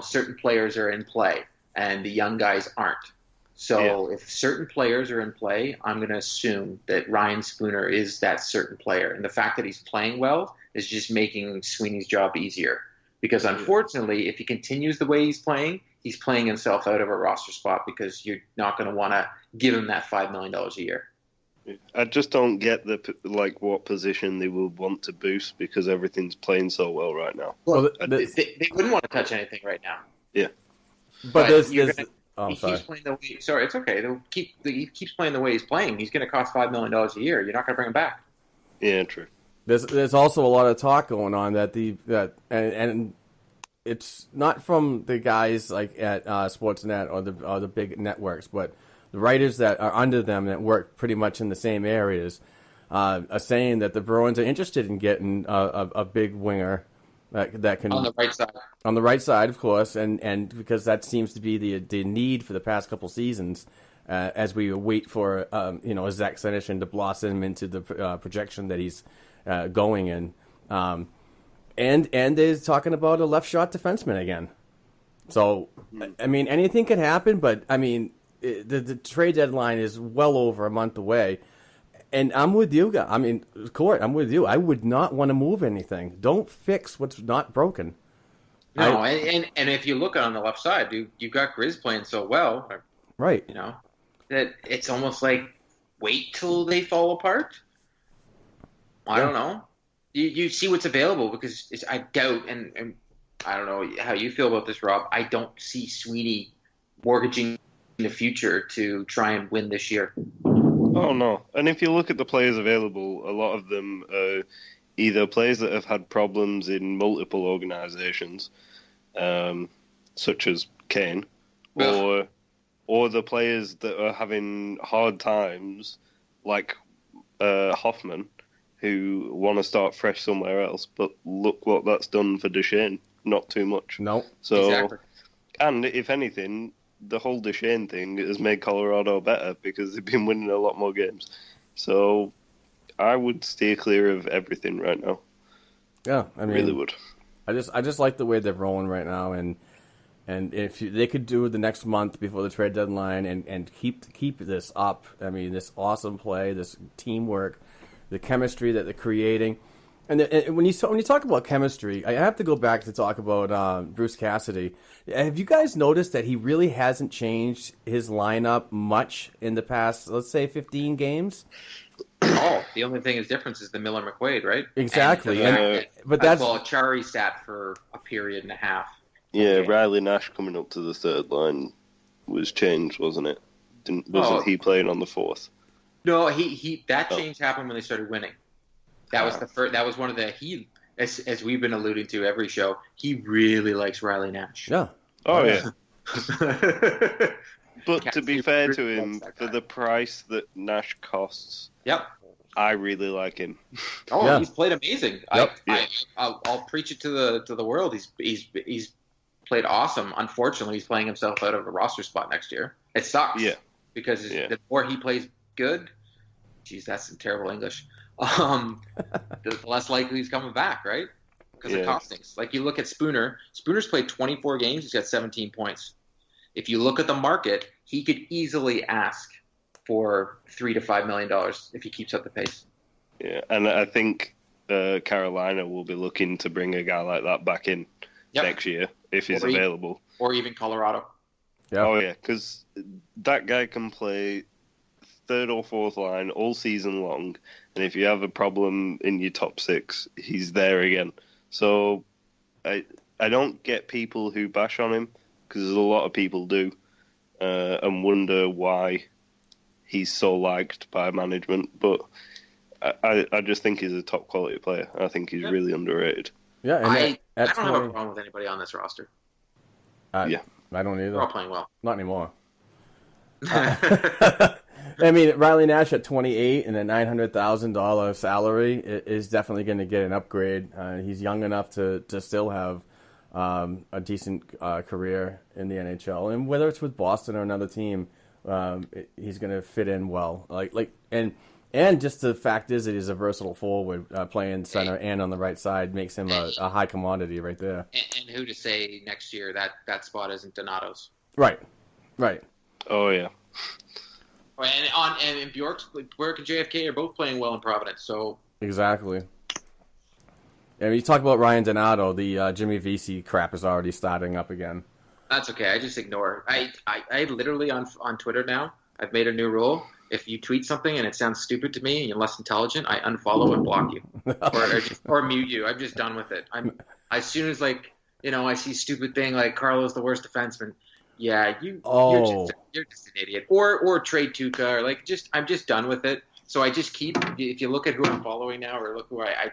certain players are in play and the young guys aren't. So if certain players are in play, I'm going to assume that Ryan Spooner is that certain player. And the fact that he's playing well is just making Sweeney's job easier. Because unfortunately, if he continues the way he's playing himself out of a roster spot because you're not going to want to give him that $5 million a year. I just don't get what position they would want to boost because everything's playing so well right now. Well, they wouldn't want to touch anything right now. Yeah. But he keeps playing the way. Sorry, it's okay. He keeps playing the way he's playing. He's going to cost $5 million a year. You're not going to bring him back. Yeah, true. There's also a lot of talk going on and it's not from the guys like at Sportsnet or the big networks, but the writers that are under them that work pretty much in the same areas are saying that the Bruins are interested in getting a big winger that can on the right side. On the right side, of course, and because that seems to be the need for the past couple seasons. As we wait for a Zach Senyshyn to blossom into the projection that he's going in, and they're talking about a left shot defenseman again. So I mean, anything can happen, but I mean, the trade deadline is well over a month away, and I'm with you guys. I mean, Court, I'm with you. I would not want to move anything. Don't fix what's not broken. No, and if you look on the left side, you've got Grizz playing so well, right? That it's almost like wait till they fall apart. I don't know. You see what's available because I doubt, and I don't know how you feel about this, Rob. I don't see Sweeney mortgaging the future to try and win this year. Oh, no. And if you look at the players available, a lot of them are either players that have had problems in multiple organizations, such as Kane, or the players that are having hard times, like Hoffman, who want to start fresh somewhere else. But look what that's done for Duchesne. Not too much. No. So, exactly. And if anything, the whole Duchesne thing has made Colorado better because they've been winning a lot more games. So I would steer clear of everything right now. Yeah, I mean, really would. I just like the way they're rolling right now, and if they could do the next month before the trade deadline and keep this up, I mean, this awesome play, this teamwork, the chemistry that they're creating, and when you talk about chemistry, I have to go back to talk about Bruce Cassidy. Have you guys noticed that he really hasn't changed his lineup much in the past, let's say, 15 games? The only thing is difference is the Miller McQuaid, right? Exactly. But that's Chari sat for a period and a half. Yeah, okay. Riley Nash coming up to the third line was changed, wasn't it? Wasn't he playing on the fourth? No, that change happened when they started winning. That was the first. That was one of the as we've been alluding to every show. He really likes Riley Nash. Yeah. Oh yeah. But to be fair to him, for the price that Nash costs, yep, I really like him. Oh, yeah. He's played amazing. Yep. I'll preach it to the world. He's played awesome. Unfortunately, he's playing himself out of a roster spot next year. It sucks. Yeah. Because the more he plays good, geez, that's some terrible English. The less likely he's coming back, right? Because of costings. Like you look at Spooner. Spooner's played 24 games. He's got 17 points. If you look at the market, he could easily ask for $3 to $5 million if he keeps up the pace. Yeah, and I think Carolina will be looking to bring a guy like that back in next year if he's available. Or even Colorado. Yeah. Oh, yeah, because that guy can play third or fourth line all season long, and if you have a problem in your top six, he's there again. So I don't get people who bash on him, because a lot of people do, and wonder why he's so liked by management. But I just think he's a top quality player. I think he's really underrated. Yeah, and I don't have a problem with anybody on this roster. I don't either. They're all playing well. Not anymore. I mean, Riley Nash at 28 and a $900,000 salary is definitely going to get an upgrade. He's young enough to still have a decent career in the NHL, and whether it's with Boston or another team, he's going to fit in well. And just the fact is that he's a versatile forward, playing center and on the right side makes him a high commodity right there. And who to say next year that spot isn't Donato's? Right. Oh yeah. And Bjork and JFK are both playing well in Providence. So exactly. And you talk about Ryan Donato, the Jimmy Vesey crap is already starting up again. That's okay. I just ignore. I literally on Twitter now. I've made a new rule. If you tweet something and it sounds stupid to me and you're less intelligent, I unfollow and block you, or mute you. I'm just done with it. As soon as I see stupid thing like Carlo's the worst defenseman. Yeah, you're just an idiot. Or trade Tuca, or I'm just done with it. So I just keep. If you look at who I'm following now, or look who I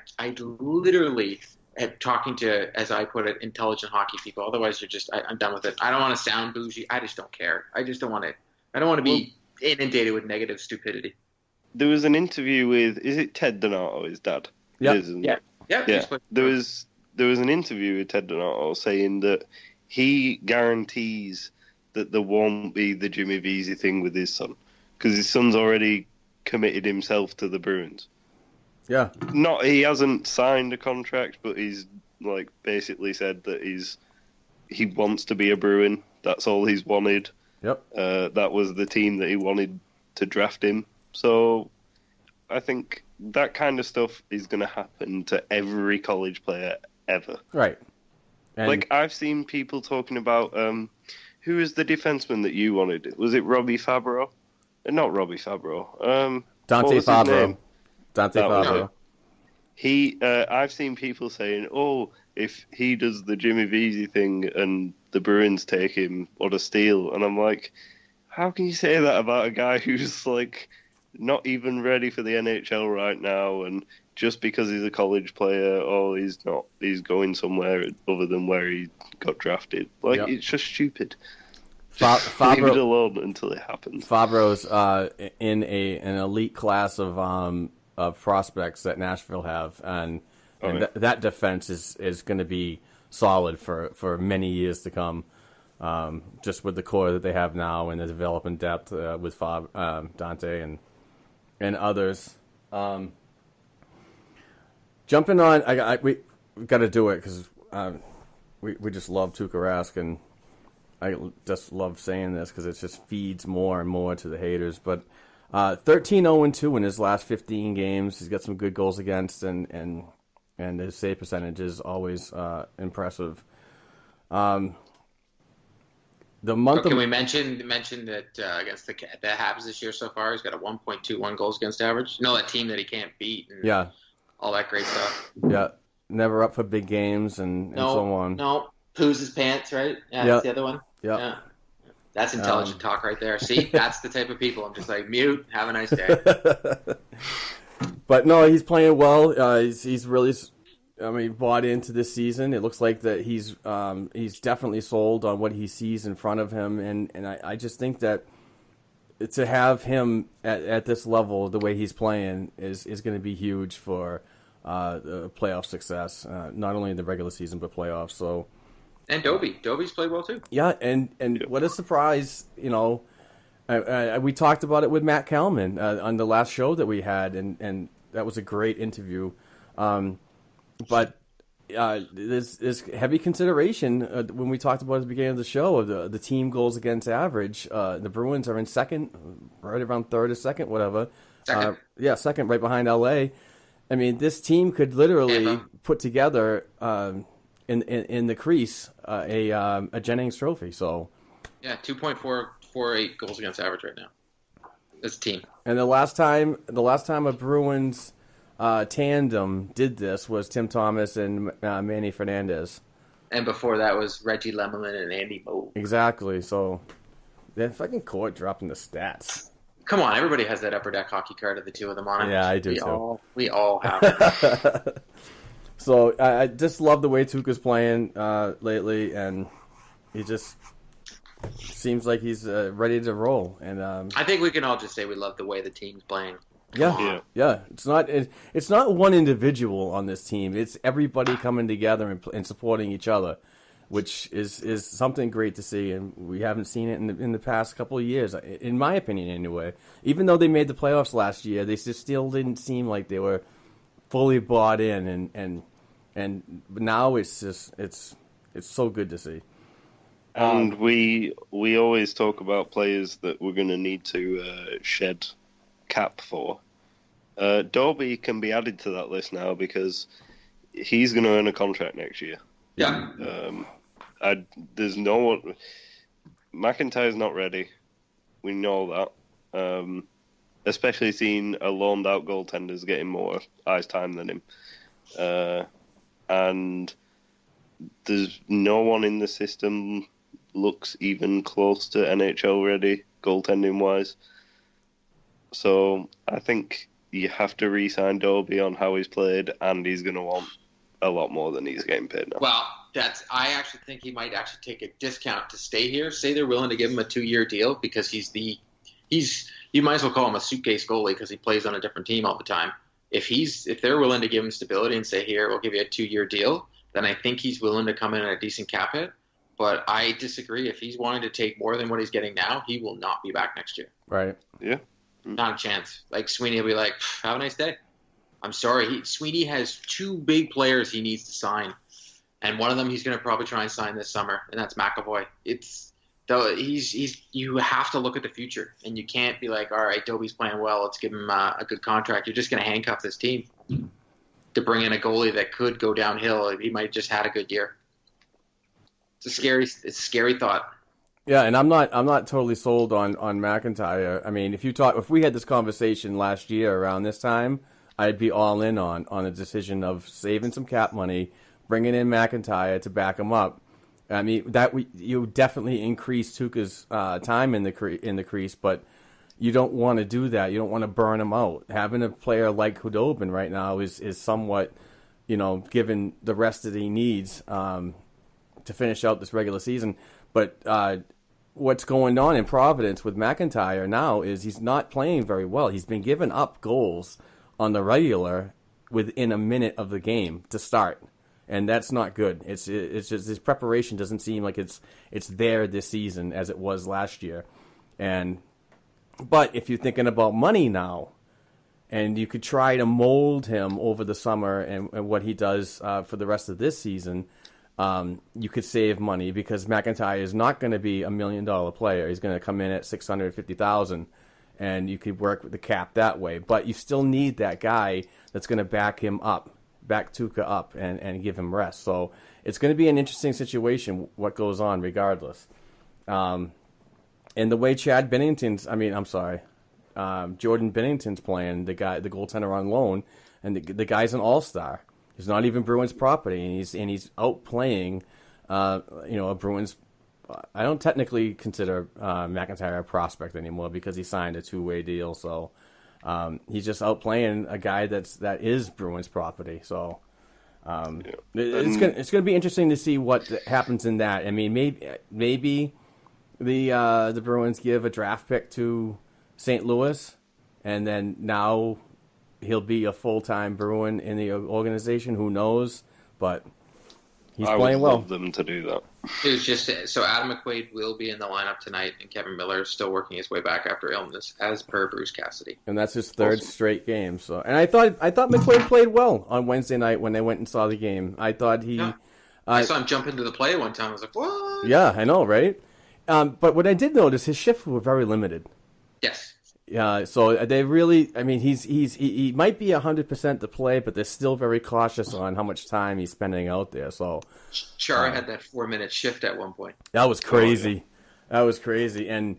literally am talking to, as I put it, intelligent hockey people. Otherwise, I'm done with it. I don't want to sound bougie. I just don't care. I just don't want to. I don't want to be inundated with negative stupidity. There was an interview with, is it Ted Donato, his dad? Yep. Yeah. There was an interview with Ted Donato saying that he guarantees that there won't be the Jimmy Vesey thing with his son, because his son's already committed himself to the Bruins. Yeah. He hasn't signed a contract, but he's basically said that he wants to be a Bruin. That's all he's wanted. Yep. That was the team that he wanted to draft him. So I think that kind of stuff is going to happen to every college player ever. Right. And I've seen people talking about who is the defenseman that you wanted? Was it Robbie Fabro? Not Robbie Fabro. Dante Fabro. Dante Fabro. I've seen people saying, "Oh, if he does the Jimmy Vesey thing and the Bruins take him, what a steal!" And I'm like, how can you say that about a guy who's not even ready for the NHL right now, and just because he's a college player, he's not, he's going somewhere other than where he got drafted. It's just stupid. Just leave it alone until it happens. Fabro's in an elite class of prospects that Nashville have, and that defense is going to be solid for many years to come. Just with the core that they have now and the development depth with Dante and others. Jumping on, we got to do it because we just love Tuukka Rask, and I just love saying this because it just feeds more and more to the haters. But 13-0-2 in his last 15 games. He's got some good goals against, and his save percentage is always impressive. Can we mention that against the Habs this year so far, he's got a 1.21 goals against average. No, that team that he can't beat. And all that great stuff. Yeah, never up for big games and so on. No, poos his pants, right? Yeah, that's the other one. Yeah. That's intelligent talk right there. See, that's the type of people. I'm just mute. Have a nice day. But no, he's playing well. He's really, bought into this season. It looks like that he's definitely sold on what he sees in front of him, and I just think that to have him at this level, the way he's playing, is going to be huge for the playoff success, not only in the regular season but playoffs. So. And Doby's played well too. Yeah, and what a surprise! We talked about it with Matt Kalman on the last show that we had, and that was a great interview. But there's heavy consideration when we talked about at the beginning of the show of the team goals against average. The Bruins are in second, right around third or second, whatever. Second. Second, right behind LA. I mean, this team could literally put together in the crease a Jennings Trophy. So 2.448 goals against average right now. This team. And the last time a Bruins tandem did this was Tim Thomas and Manny Fernandez. And before that was Reggie Lemelin and Andy Moe. Exactly. So that fucking court dropping the stats. Come on, everybody has that Upper Deck hockey card of the two of them on it. Yeah, I do too. We all have it. So I just love the way Tuukka's playing lately, and he just seems like he's ready to roll. And I think we can all just say we love the way the team's playing. Yeah. It's not one individual on this team. It's everybody coming together and supporting each other, which is something great to see, and we haven't seen it in the past couple of years, in my opinion, anyway. Even though they made the playoffs last year, they just still didn't seem like they were fully bought in, and now it's so good to see. And we always talk about players that we're going to need to shed cap for. Dobie can be added to that list now because he's going to earn a contract next year. Yeah. There's no one. McIntyre's not ready. We know that. Especially seeing a loaned out goaltenders getting more ice time than him. And there's no one in the system looks even close to NHL ready goaltending wise. So I think you have to re-sign Dobie on how he's played, and he's going to want a lot more than he's getting paid now. Well, I actually think he might actually take a discount to stay here. Say they're willing to give him a 2-year deal because he's you might as well call him a suitcase goalie because he plays on a different team all the time. If they're willing to give him stability and say, here, we'll give you a 2-year deal, then I think he's willing to come in at a decent cap hit. But I disagree. If he's wanting to take more than what he's getting now, he will not be back next year. Right. Yeah. Not a chance. Like, Sweeney will be like, have a nice day. I'm sorry. Sweeney has 2 big players he needs to sign. And one of them he's going to probably try and sign this summer, and that's McAvoy. You have to look at the future, and you can't be like, all right, Dobie's playing well, let's give him a good contract. You're just going to handcuff this team to bring in a goalie that could go downhill. He might have just had a good year. It's a scary thought. Yeah, and I'm not totally sold on McIntyre. I mean, if we had this conversation last year around this time, I'd be all in on a decision of saving some cap money, bringing in McIntyre to back him up. I mean, you definitely increase Tuukka's time in the crease, but you don't want to do that. You don't want to burn him out. Having a player like Khudobin right now is somewhat, given the rest that he needs to finish out this regular season. But what's going on in Providence with McIntyre now is he's not playing very well. He's been giving up goals on the regular within a minute of the game to start. And that's not good. It's just his preparation doesn't seem like it's there this season as it was last year. But if you're thinking about money now, and you could try to mold him over the summer and what he does for the rest of this season, you could save money because McIntyre is not going to be $1 million player. He's going to come in at $650,000, and you could work with the cap that way. But you still need that guy that's going to back Tuukka up and give him rest. So it's going to be an interesting situation what goes on regardless. And the way Jordan Binnington's playing, the goaltender on loan, and the guy's an all-star. He's not even Bruins property, and he's outplaying a Bruins. I don't technically consider McIntyre a prospect anymore because he signed a 2-way deal. So he's just outplaying a guy that is Bruins property. So it's gonna be interesting to see what happens in that. I mean, maybe the Bruins give a draft pick to St. Louis, and then now he'll be a full-time Bruin in the organization. Who knows? But he's playing well. I would love them to do that. It was just so Adam McQuaid will be in the lineup tonight, and Kevin Miller is still working his way back after illness, as per Bruce Cassidy. And that's his third straight game. So, and I thought McQuaid played well on Wednesday night when they went and saw the game. I thought he. Yeah. I saw him jump into the play one time. I was like, what? Yeah, I know, right? But what I did notice, his shifts were very limited. Yes. Yeah, so they really, I mean, he might be 100% to play, but they're still very cautious on how much time he's spending out there. So Chara had that 4-minute shift at one point. That was crazy. That was crazy. And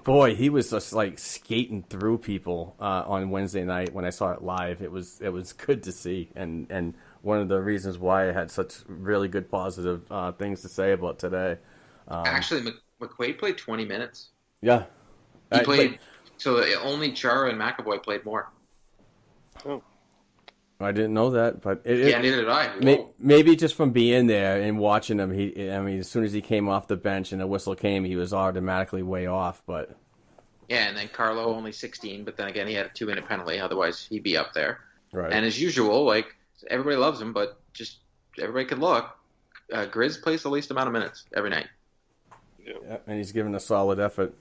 boy, he was just like skating through people on Wednesday night when I saw it live. It was good to see, and one of the reasons why I had such really good positive things to say about today. Actually, McQuaid played 20 minutes. Yeah. He played So only Chara and McAvoy played more. Oh. I didn't know that, but Yeah, neither did I. Maybe just from being there and watching him, as soon as he came off the bench and the whistle came, he was automatically way off. But yeah, and then Carlo only 16, but then again he had a 2-minute penalty. Otherwise, he'd be up there. Right. And as usual, like everybody loves him, but just everybody could look. Grizz plays the least amount of minutes every night. Yeah, and he's giving a solid effort.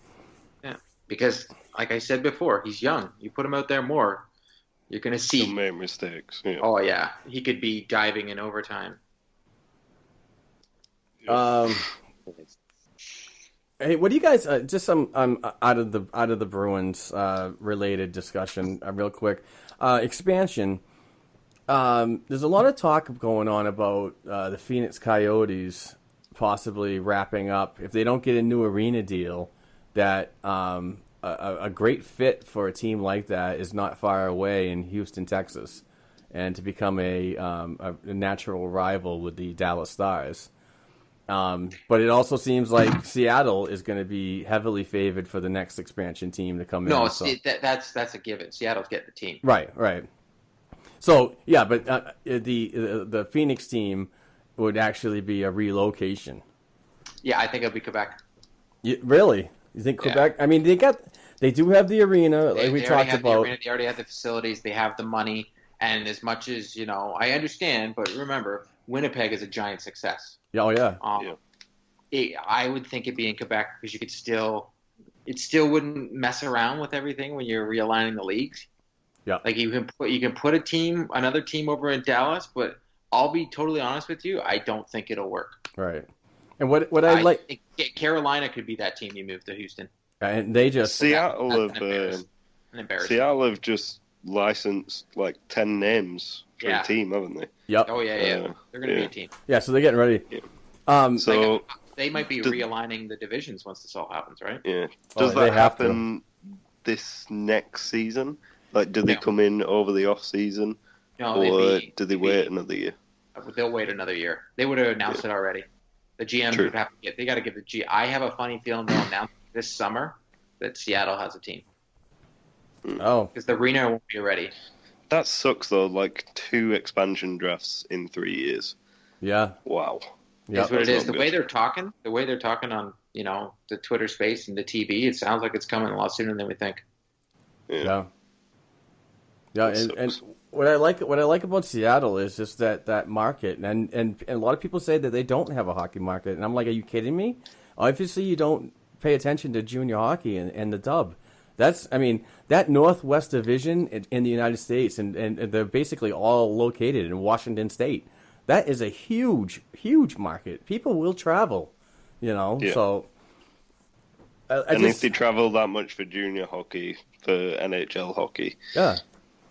Yeah, because like I said before, he's young. You put him out there more, you're going to see. He'll make mistakes. Yeah. Oh, yeah. He could be diving in overtime. Hey, what do you guys? Just some out of the Bruins related discussion, real quick. Expansion. There's a lot of talk going on about the Phoenix Coyotes possibly wrapping up if they don't get a new arena deal. That a great fit for a team like that is not far away in Houston, Texas, and to become a natural rival with the Dallas Stars. But it also seems like Seattle is going to be heavily favored for the next expansion team to come in. No, so. that's a given. Seattle's getting the team. Right. So yeah, but the Phoenix team would actually be a relocation. Yeah, I think it'll be Quebec. Really? You think Quebec? Yeah. I mean, they do have the arena, like we talked about. They already have the facilities. They have the money, and as much as I understand, but remember, Winnipeg is a giant success. Oh yeah. I would think it'd be in Quebec because it still wouldn't mess around with everything when you're realigning the leagues. Yeah. Like you can put another team over in Dallas, but I'll be totally honest with you, I don't think it'll work. Right. And what I like, Carolina could be that team you move to Houston. And they just Seattle have just licensed like 10 names for a team, haven't they? Yep. Oh yeah. They're going to be a team. Yeah, so they're getting ready. Yeah. So they might be realigning the divisions once this all happens, right? Yeah. Does that happen this next season? Like, do they come in over the off season, or do they wait another year? They'll wait another year. They would have announced it already. The GM would have to they got to give the G. I have a funny feeling they'll announce this summer that Seattle has a team. Oh, because the arena won't be ready. That sucks though. Like 2 expansion drafts in 3 years. Yeah. Wow. Yeah, that's what it is. The way they're talking on the Twitter space and the TV, it sounds like it's coming a lot sooner than we think. Yeah. Yeah, and what I like about Seattle is just that market, and a lot of people say that they don't have a hockey market, and I'm like, are you kidding me? Obviously, you don't pay attention to junior hockey and the dub. That Northwest Division in the United States, and they're basically all located in Washington State. That is a huge, huge market. People will travel, so. If they travel that much for junior hockey, for NHL hockey. Yeah.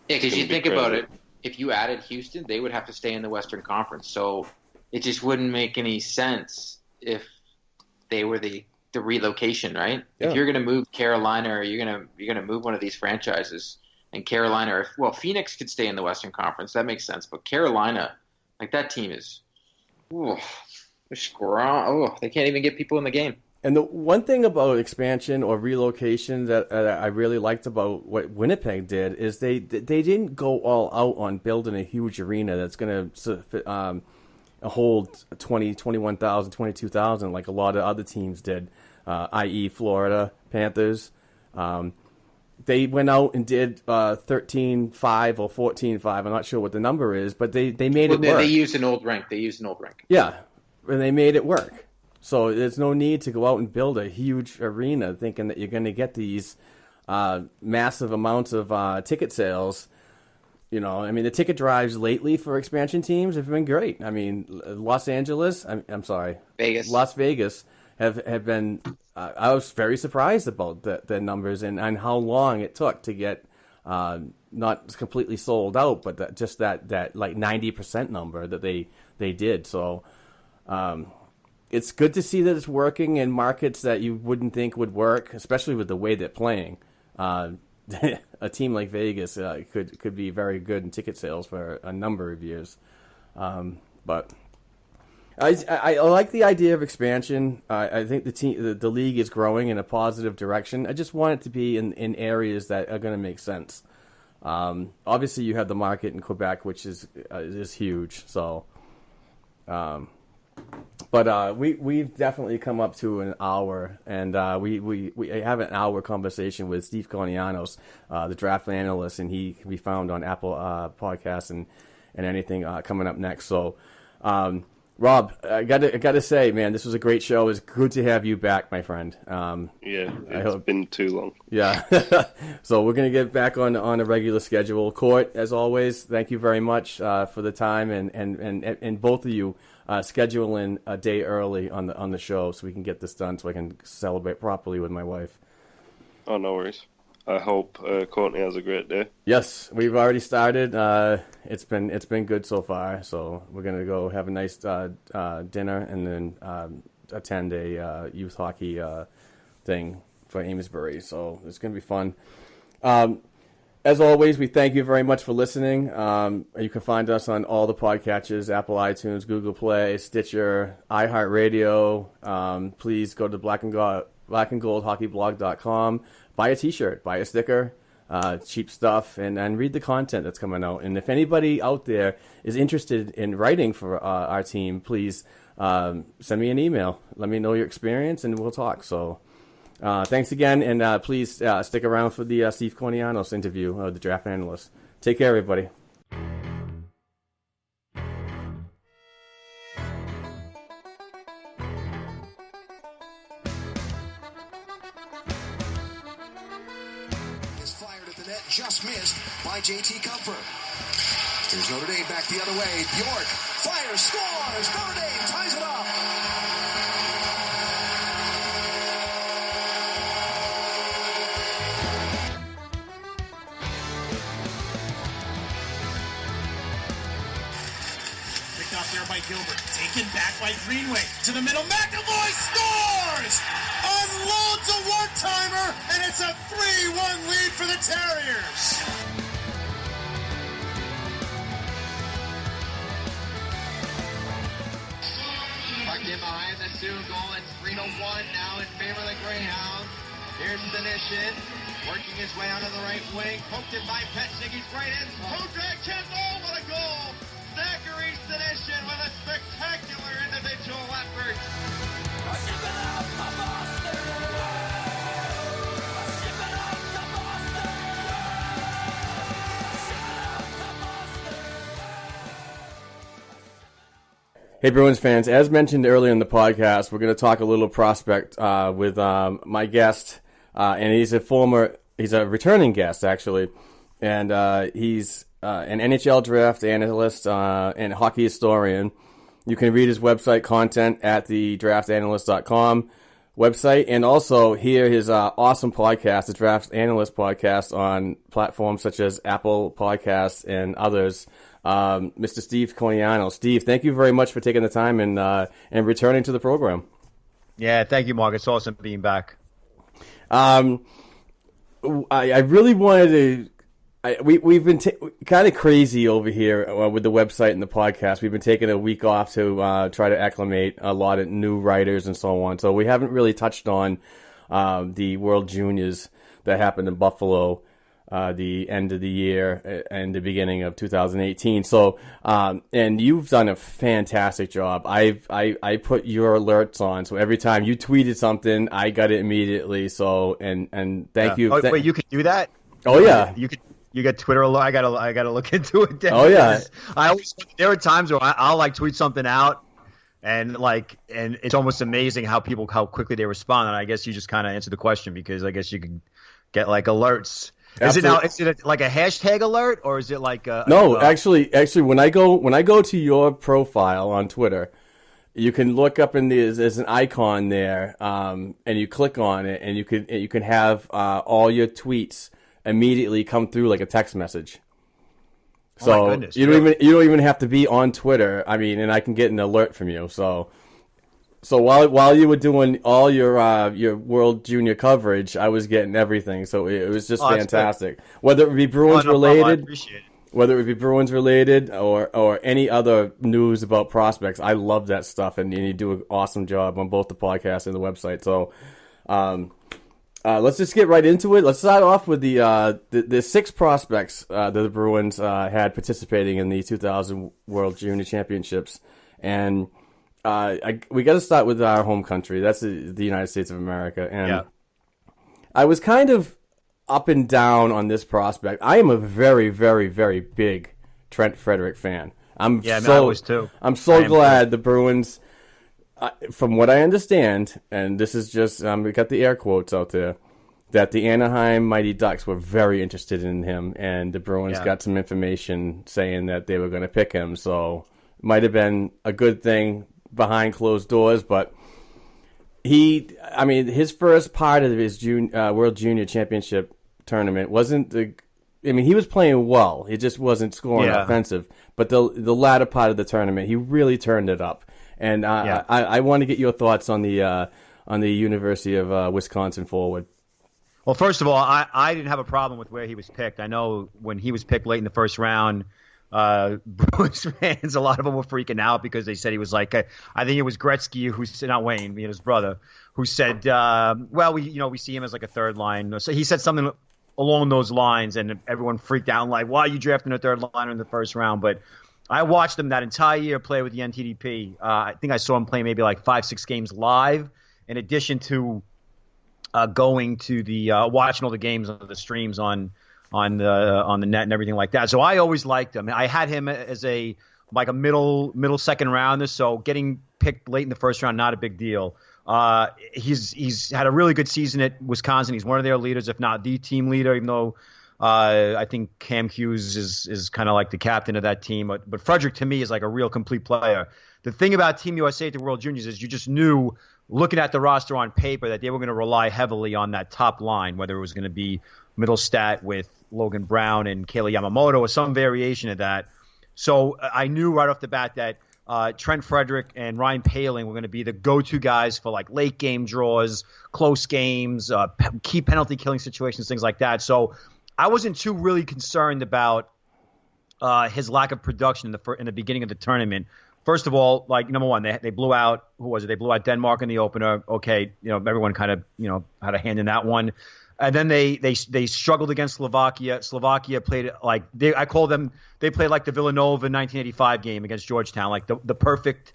Yeah, because you think about it, if you added Houston, they would have to stay in the Western Conference. So it just wouldn't make any sense if they were the relocation, right? Yeah. If you're going to move Carolina, or you're going to move one of these franchises, and Carolina, Phoenix could stay in the Western Conference. That makes sense. But Carolina, like that team is, they're strong. They can't even get people in the game. And the one thing about expansion or relocation that I really liked about what Winnipeg did is they didn't go all out on building a huge arena that's going to hold 20, 21,000, 22,000 like a lot of other teams did, i.e. Florida Panthers. They went out and did 13-5 or 14-5. I'm not sure what the number is, but they made it work. They used an old rink. Yeah, and they made it work. So there's no need to go out and build a huge arena thinking that you're going to get these massive amounts of ticket sales. The ticket drives lately for expansion teams have been great. Las Vegas have been. I was very surprised about the numbers and how long it took to get not completely sold out, but that like 90% number that they did. So. It's good to see that it's working in markets that you wouldn't think would work, especially with the way they're playing. A team like Vegas could be very good in ticket sales for a number of years. But I like the idea of expansion. I think the league is growing in a positive direction. I just want it to be in areas that are going to make sense. Obviously, you have the market in Quebec, which is huge. So, but we've definitely come up to an hour, and we have an hour conversation with Steve Konianos, the draft analyst, and he can be found on Apple Podcasts and anything coming up next. So, Rob, I gotta say, man, this was a great show. It's good to have you back, my friend. It's been too long. Yeah. So we're gonna get back on a regular schedule. Court, as always, thank you very much for the time and both of you scheduling a day early on the show so we can get this done so I can celebrate properly with my wife. Oh, no worries. I hope Courtney has a great day. Yes, we've already started. It's been good so far. So we're gonna go have a nice dinner and then attend a youth hockey thing for Amesbury. So it's gonna be fun. As always, we thank you very much for listening. You can find us on all the podcatchers: Apple, iTunes, Google Play, Stitcher, iHeartRadio. Please go to blackandgoldhockeyblog.com. Buy a T-shirt, buy a sticker, cheap stuff, and read the content that's coming out. And if anybody out there is interested in writing for our team, please send me an email. Let me know your experience, and we'll talk. So thanks again, and please stick around for the Steve Konianos interview, the draft analyst. Take care, everybody. Just missed by JT Comfort. Here's Notre Dame back the other way. York fires, scores. Notre Dame ties it up. Picked off there by Gilbert. Taken back by Greenway. To the middle. McAvoy scores! Unloads a one-timer, and it's a 3-1 lead for the Terriers. Tucked in behind the Sioux goal. It's 3-1 now in favor of the Greyhounds. Here's Stanishin working his way out of the right wing. Poked it by Petschnicky's right end. Kodrak chance. Oh, what a goal! Zachary Stanishin with a spectacular individual effort. Hey, Bruins fans, as mentioned earlier in the podcast, we're going to talk a little prospect with my guest, and he's a returning guest, actually, and he's an NHL draft analyst and hockey historian. You can read his website content at the draftanalyst.com website, and also hear his awesome podcast, the Draft Analyst Podcast, on platforms such as Apple Podcasts and others. Mr. Steve Konianos. Steve, thank you very much for taking the time and returning to the program. Yeah, thank you, Mark. It's awesome being back. I really wanted to. We've been kind of crazy over here with the website and the podcast. We've been taking a week off to try to acclimate a lot of new writers and so on. So we haven't really touched on the World Juniors that happened in Buffalo. The end of the year and the beginning of 2018. So, and you've done a fantastic job. I put your alerts on, so every time you tweeted something, I got it immediately. So, and thank you. Oh, wait, you could do that? Oh yeah, you get Twitter alert. I gotta look into it. Then. Oh yeah. There are times where I'll like tweet something out, and it's almost amazing how quickly they respond. And I guess you just kind of answer the question, because I guess you can get like alerts. Absolutely. Is it like a hashtag alert, or is it like a... No, actually, when I go to your profile on Twitter, you can look up there's an icon there, and you click on it, and you can have all your tweets immediately come through like a text message. So oh my goodness, you don't even have to be on Twitter. I mean, and I can get an alert from you. So while you were doing all your World Junior coverage, I was getting everything. So it was just fantastic. Whether it be Bruins related, whether it be Bruins related or any other news about prospects. I love that stuff, and you do an awesome job on both the podcast and the website. So let's just get right into it. Let's start off with the 6 prospects that the Bruins had participating in the 2000 World Junior Championships. And we got to start with our home country. That's the United States of America. And I was kind of up and down on this prospect. I am a very, very, very big Trent Frederic fan. I was too. I'm so glad the Bruins, from what I understand, and this is just, we got the air quotes out there, that the Anaheim Mighty Ducks were very interested in him, and the Bruins got some information saying that they were going to pick him. So might have been a good thing behind closed doors, but his first part of his World Junior Championship tournament wasn't he was playing well. He just wasn't scoring offensive. But the latter part of the tournament, he really turned it up. And I want to get your thoughts on the University of Wisconsin forward. Well, first of all, I didn't have a problem with where he was picked. I know when he was picked late in the first round, Bruins fans, a lot of them were freaking out because they said he was like, I think it was Gretzky, not Wayne, his brother, who said, we see him as like a third line. So he said something along those lines, and everyone freaked out, like, why are you drafting a third liner in the first round? But I watched him that entire year play with the NTDP. I think I saw him play maybe like 5-6 games live, in addition to going to the watching all the games on the streams on the net and everything like that. So I always liked him. I had him as a middle second rounder, so getting picked late in the first round, not a big deal. He's had a really good season at Wisconsin. He's one of their leaders, if not the team leader, even though I think Cam Hughes is kind of like the captain of that team. But Frederic, to me, is like a real complete player. The thing about Team USA at the World Juniors is you just knew, looking at the roster on paper, that they were going to rely heavily on that top line, whether it was going to be Middlestat with Logan Brown and Kayla Yamamoto or some variation of that. So I knew right off the bat that Trent Frederic and Ryan Poehling were going to be the go-to guys for like late game draws, close games, key penalty killing situations, things like that. So I wasn't too really concerned about his lack of production in the beginning of the tournament. First of all, like, number one, they blew out, who was it? They blew out Denmark in the opener. Okay, everyone kind of, had a hand in that one. And then they struggled against Slovakia. Slovakia played like they played like the Villanova 1985 game against Georgetown, like the perfect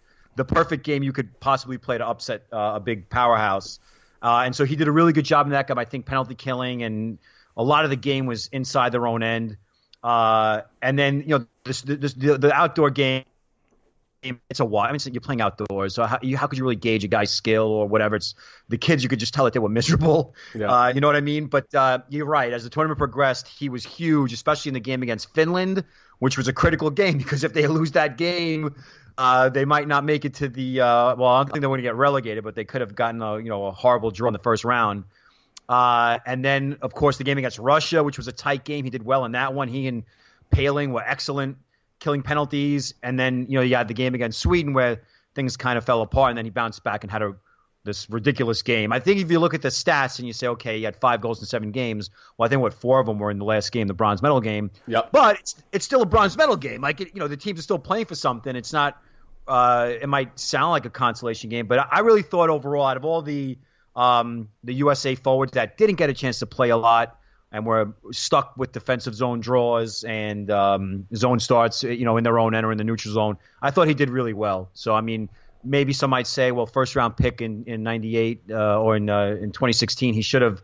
game you could possibly play to upset a big powerhouse. And so he did a really good job in that game. I think penalty killing, and a lot of the game was inside their own end. And then the outdoor game. It's a while. You're playing outdoors, so how could you really gauge a guy's skill or whatever? It's the kids. You could just tell that they were miserable. Yeah. You know what I mean? But you're right. As the tournament progressed, he was huge, especially in the game against Finland, which was a critical game because if they lose that game, they might not make it to the. I don't think they want to get relegated, but they could have gotten a horrible draw in the first round. And then, of course, the game against Russia, which was a tight game. He did well in that one. He and Poehling were excellent, killing penalties. And then, you had the game against Sweden where things kind of fell apart, and then he bounced back and had this ridiculous game. I think if you look at the stats and you say, okay, he had 5 goals in 7 games, well, I think 4 of them were in the last game, the bronze medal game. Yep. But it's still a bronze medal game. Like, the teams are still playing for something. It's not, it might sound like a consolation game, but I really thought overall, out of all the USA forwards that didn't get a chance to play a lot, and we're stuck with defensive zone draws and zone starts, in their own end or in the neutral zone, I thought he did really well. So, maybe some might say, well, first-round pick in 98 or in 2016, he should have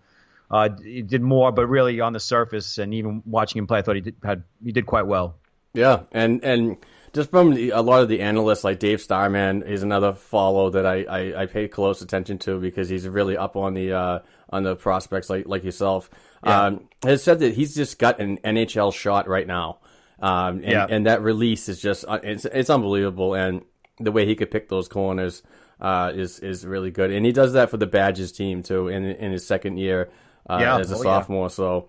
did more. But really, on the surface and even watching him play, I thought he did quite well. Yeah, and just from a lot of the analysts, like Dave Starman is another follow that I pay close attention to because he's really up on the prospects like yourself. Yeah. Has said that he's just got an NHL shot right now, and that release is just it's unbelievable, and the way he could pick those corners is really good, and he does that for the Badgers team too in his second year as a sophomore. Yeah. So,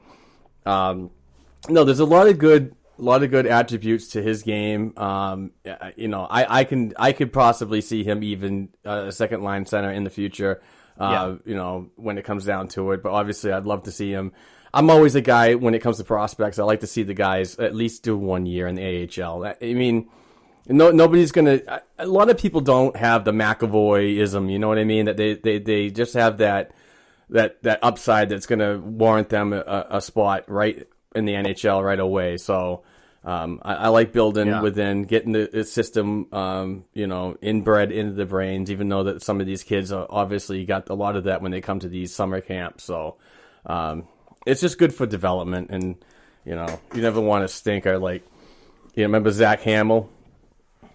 no, there's a lot of good lot of good attributes to his game. I could possibly see him even a second line center in the future. When it comes down to it. But obviously, I'd love to see him. I'm always a guy when it comes to prospects. I like to see the guys at least do 1 year in the AHL. I mean, nobody's gonna. A lot of people don't have the McAvoy-ism. You know what I mean? That they just have that upside that's gonna warrant them a spot right in the NHL right away. So I like building within, getting the system, inbred into the brains, even though that some of these kids are obviously got a lot of that when they come to these summer camps. So it's just good for development. And, you never want to stinker. Like, remember Zach Hamill?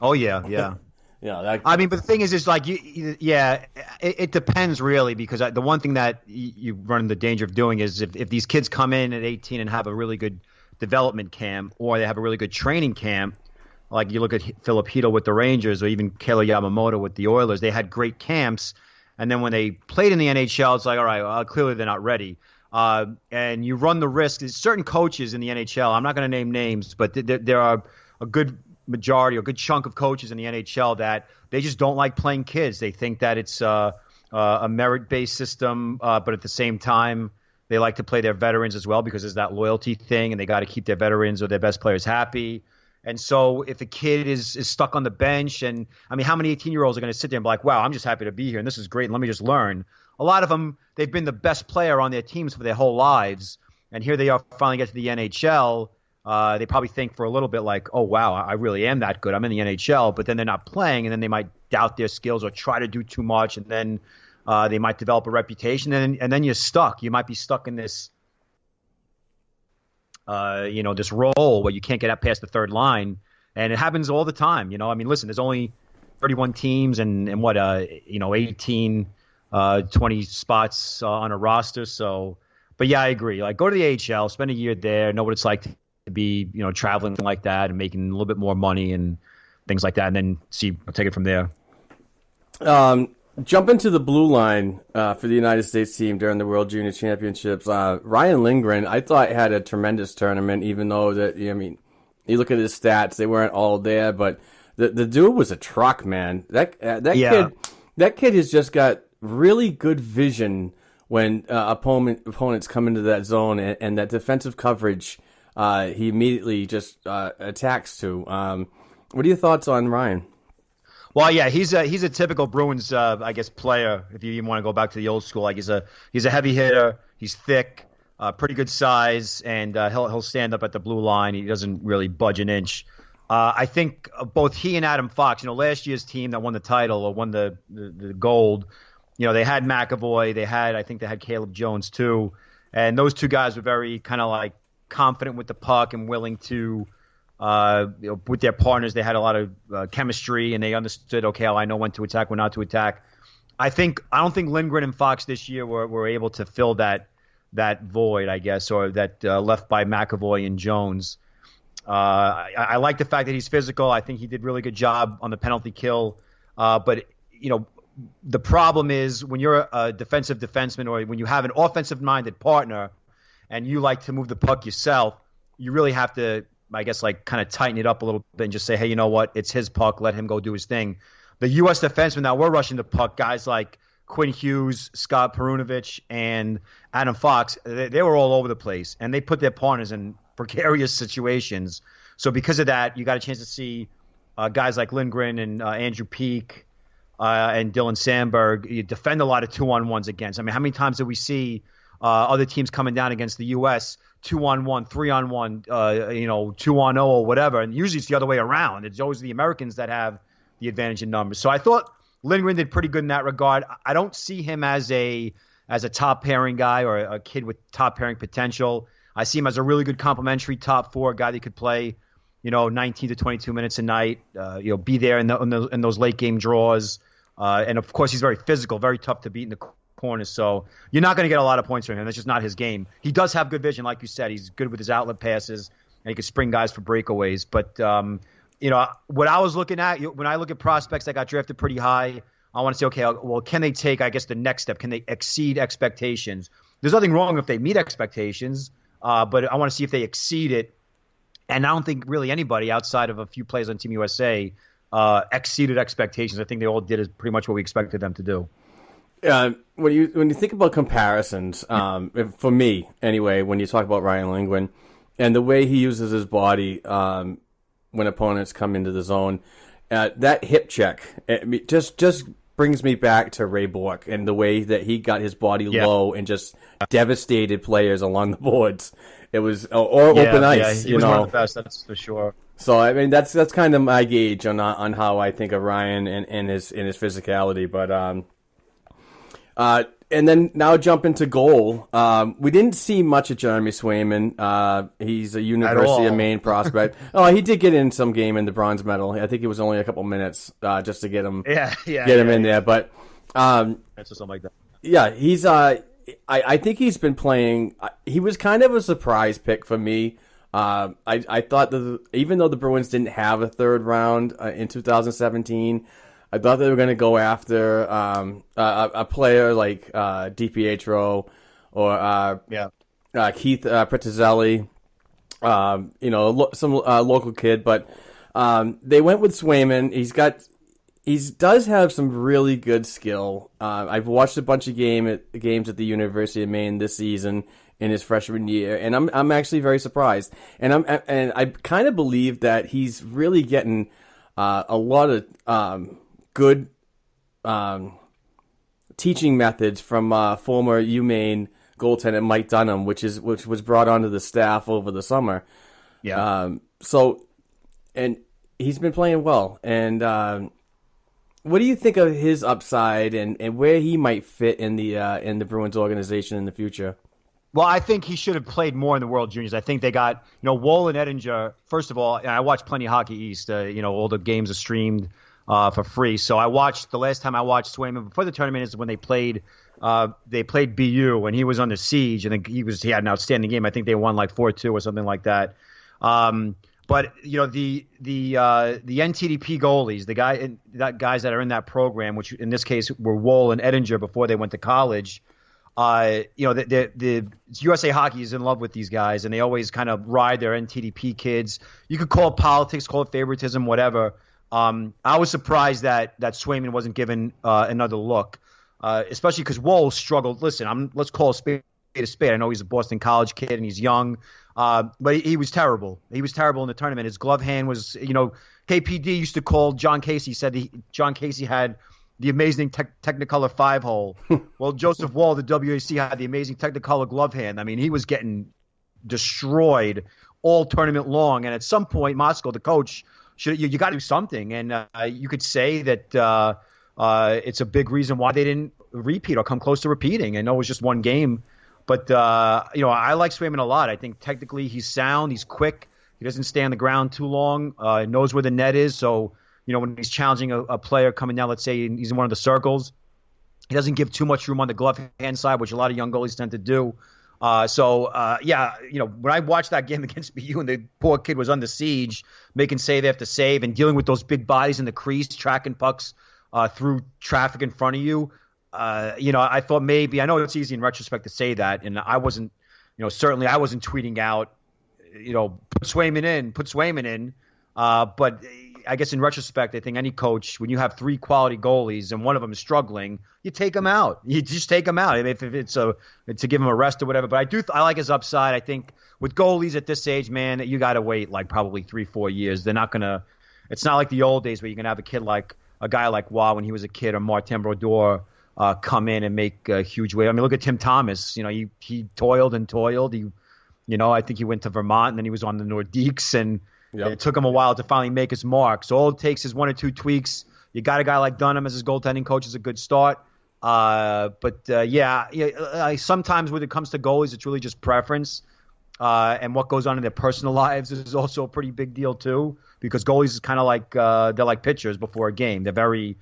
Oh, yeah. Yeah. But the thing is like, it depends really, because the one thing that you run the danger of doing is if these kids come in at 18 and have a really good development camp, or they have a really good training camp, like you look at Philip Hedl with the Rangers, or even Kailer Yamamoto with the Oilers, they had great camps, and then when they played in the NHL, it's like, all right, well, clearly they're not ready. And you run the risk. There's certain coaches in the NHL, I'm not going to name names, but there are a good majority, a good chunk of coaches in the NHL that they just don't like playing kids. They think that it's a merit-based system, but at the same time, they like to play their veterans as well, because there's that loyalty thing, and they got to keep their veterans or their best players happy. And so if a kid is stuck on the bench, and I mean, how many 18-year-olds are going to sit there and be like, wow, I'm just happy to be here, and this is great, and let me just learn. A lot of them, they've been the best player on their teams for their whole lives, and here they are finally get to the NHL. They probably think for a little bit like, oh, wow, I really am that good. I'm in the NHL, but then they're not playing, and then they might doubt their skills or try to do too much, and then they might develop a reputation, and then you're stuck. You might be stuck in this, this role where you can't get past the third line, and it happens all the time. I mean, listen, there's only 31 teams and 18, 20 spots on a roster. So, but yeah, I agree. Like, go to the AHL, spend a year there, know what it's like to be, traveling like that and making a little bit more money and things like that, and then take it from there. Jump into the blue line for the United States team during the World Junior Championships. Ryan Lindgren, I thought, had a tremendous tournament, even though that, you look at his stats, they weren't all there, but the dude was a truck, man. That kid has just got really good vision when opponents come into that zone, and that defensive coverage he immediately just attacks to. What are your thoughts on Ryan? Well, yeah, he's a typical Bruins, player. If you even want to go back to the old school, like he's a heavy hitter. He's thick, pretty good size, and he'll stand up at the blue line. He doesn't really budge an inch. I think both he and Adam Fox, last year's team that won the title or won the gold, they had McAvoy. I think they had Caleb Jones too, and those two guys were very kind of like confident with the puck and willing to. With their partners, they had a lot of chemistry, and they understood, okay, I know when to attack, when not to attack. I don't think Lindgren and Fox this year were able to fill that void, I guess, or that left by McAvoy and Jones. I like the fact that he's physical. I think he did a really good job on the penalty kill. But the problem is when you're a defensive defenseman, or when you have an offensive-minded partner, and you like to move the puck yourself, you really have to, I guess, like kind of tighten it up a little bit and just say, hey, you know what? It's his puck. Let him go do his thing. The U.S. defensemen that were rushing the puck, guys like Quinn Hughes, Scott Perunovich, and Adam Fox, they were all over the place, and they put their partners in precarious situations. So because of that, you got a chance to see guys like Lindgren and Andrew Peak and Dylan Sandberg defend a lot of 2-on-1s against. I mean, how many times do we see other teams coming down against the U.S., 2-on-1, 3-on-1, 2-on-0 or whatever, and usually it's the other way around. It's always the Americans that have the advantage in numbers. So I thought Lindgren did pretty good in that regard. I don't see him as a top pairing guy or a kid with top pairing potential. I see him as a really good complementary top four guy that could play, 19 to 22 minutes a night. Be there in those late game draws, and of course he's very physical, very tough to beat in the corners, so you're not going to get a lot of points from him. That's just not his game. He does have good vision, like you said. He's good with his outlet passes, and he can spring guys for breakaways. But what I was looking at when I look at prospects that got drafted pretty high, I want to say, okay, well, can they take, I guess, the next step? Can they exceed expectations? There's nothing wrong if they meet expectations, but I want to see if they exceed it And I don't think really anybody outside of a few players on Team USA exceeded expectations. I think they all did pretty much what we expected them to do. When you think about comparisons, for me anyway, when you talk about Ryan Lindgren and the way he uses his body when opponents come into the zone, that hip check just brings me back to Ray Bourque and the way that he got his body low and just devastated players along the boards. It was open ice. He was one of the best, that's for sure. So I mean that's kind of my gauge on how I think of Ryan and his physicality, but. And then now jump into goal. We didn't see much of Jeremy Swayman. He's a University of Maine prospect. He did get in some game in the bronze medal. I think it was only a couple minutes just to get him in there. But that's something like that. Yeah, he's. I think he's been playing. He was kind of a surprise pick for me. I thought that even though the Bruins didn't have a third round in 2017. I thought they were going to go after a player like DiPietro or Keith Prittizelli, some local kid. But they went with Swayman. He does have some really good skill. I've watched a bunch of games at the University of Maine this season in his freshman year, and I'm actually very surprised. And I kind of believe that he's really getting a lot of good teaching methods from former UMaine goaltender Mike Dunham, which was brought onto the staff over the summer. Yeah. And he's been playing well. And what do you think of his upside and where he might fit in the Bruins organization in the future? Well, I think he should have played more in the World Juniors. I think they got, Woll and Ettinger. First of all, I watched plenty of Hockey East. All the games are streamed for free. So the last time I watched Swayman before the tournament is when they played BU and he was under siege and he had an outstanding game. I think they won like 4-2 or something like that. But the NTDP goalies, the guys that are in that program, which in this case were Woll and Ettinger before they went to college. The USA Hockey is in love with these guys, and they always kind of ride their NTDP kids. You could call it politics, call it favoritism, whatever. I was surprised that Swayman wasn't given another look, especially because Woll struggled. Listen, let's call a spade a spade. I know he's a Boston College kid and he's young, but he was terrible. He was terrible in the tournament. His glove hand was, KPD used to call John Casey, said John Casey had the amazing Technicolor 5-hole. Well, Joseph Woll, the WAC, had the amazing Technicolor glove hand. I mean, he was getting destroyed all tournament long. And at some point, Mosko, the coach, you got to do something. And you could say that it's a big reason why they didn't repeat or come close to repeating. I know it was just one game. But, I like Swayman a lot. I think technically he's sound. He's quick. He doesn't stay on the ground too long. Knows where the net is. So, when he's challenging a player coming down, let's say he's in one of the circles, he doesn't give too much room on the glove hand side, which a lot of young goalies tend to do. When I watched that game against BU and the poor kid was under siege, making save after save and dealing with those big bodies in the crease, tracking pucks through traffic in front of you, I thought maybe, I know it's easy in retrospect to say that, and I wasn't, certainly I wasn't tweeting out, put Swayman in, but I guess in retrospect, I think any coach, when you have three quality goalies and one of them is struggling, you take them out. You just take them out. I mean, if it's to give him a rest or whatever. But I like his upside. I think with goalies at this age, man, you got to wait like probably 3-4 years. They're not gonna. It's not like the old days where you can have a guy like Waugh when he was a kid or Martin Brodeur come in and make a huge wave. I mean, look at Tim Thomas. He toiled and toiled. I think he went to Vermont and then he was on the Nordiques and. Yep. It took him a while to finally make his mark. So all it takes is one or two tweaks. You got a guy like Dunham as his goaltending coach is a good start. Sometimes when it comes to goalies, it's really just preference. And what goes on in their personal lives is also a pretty big deal too. Because goalies is kind of like they're like pitchers before a game. They're very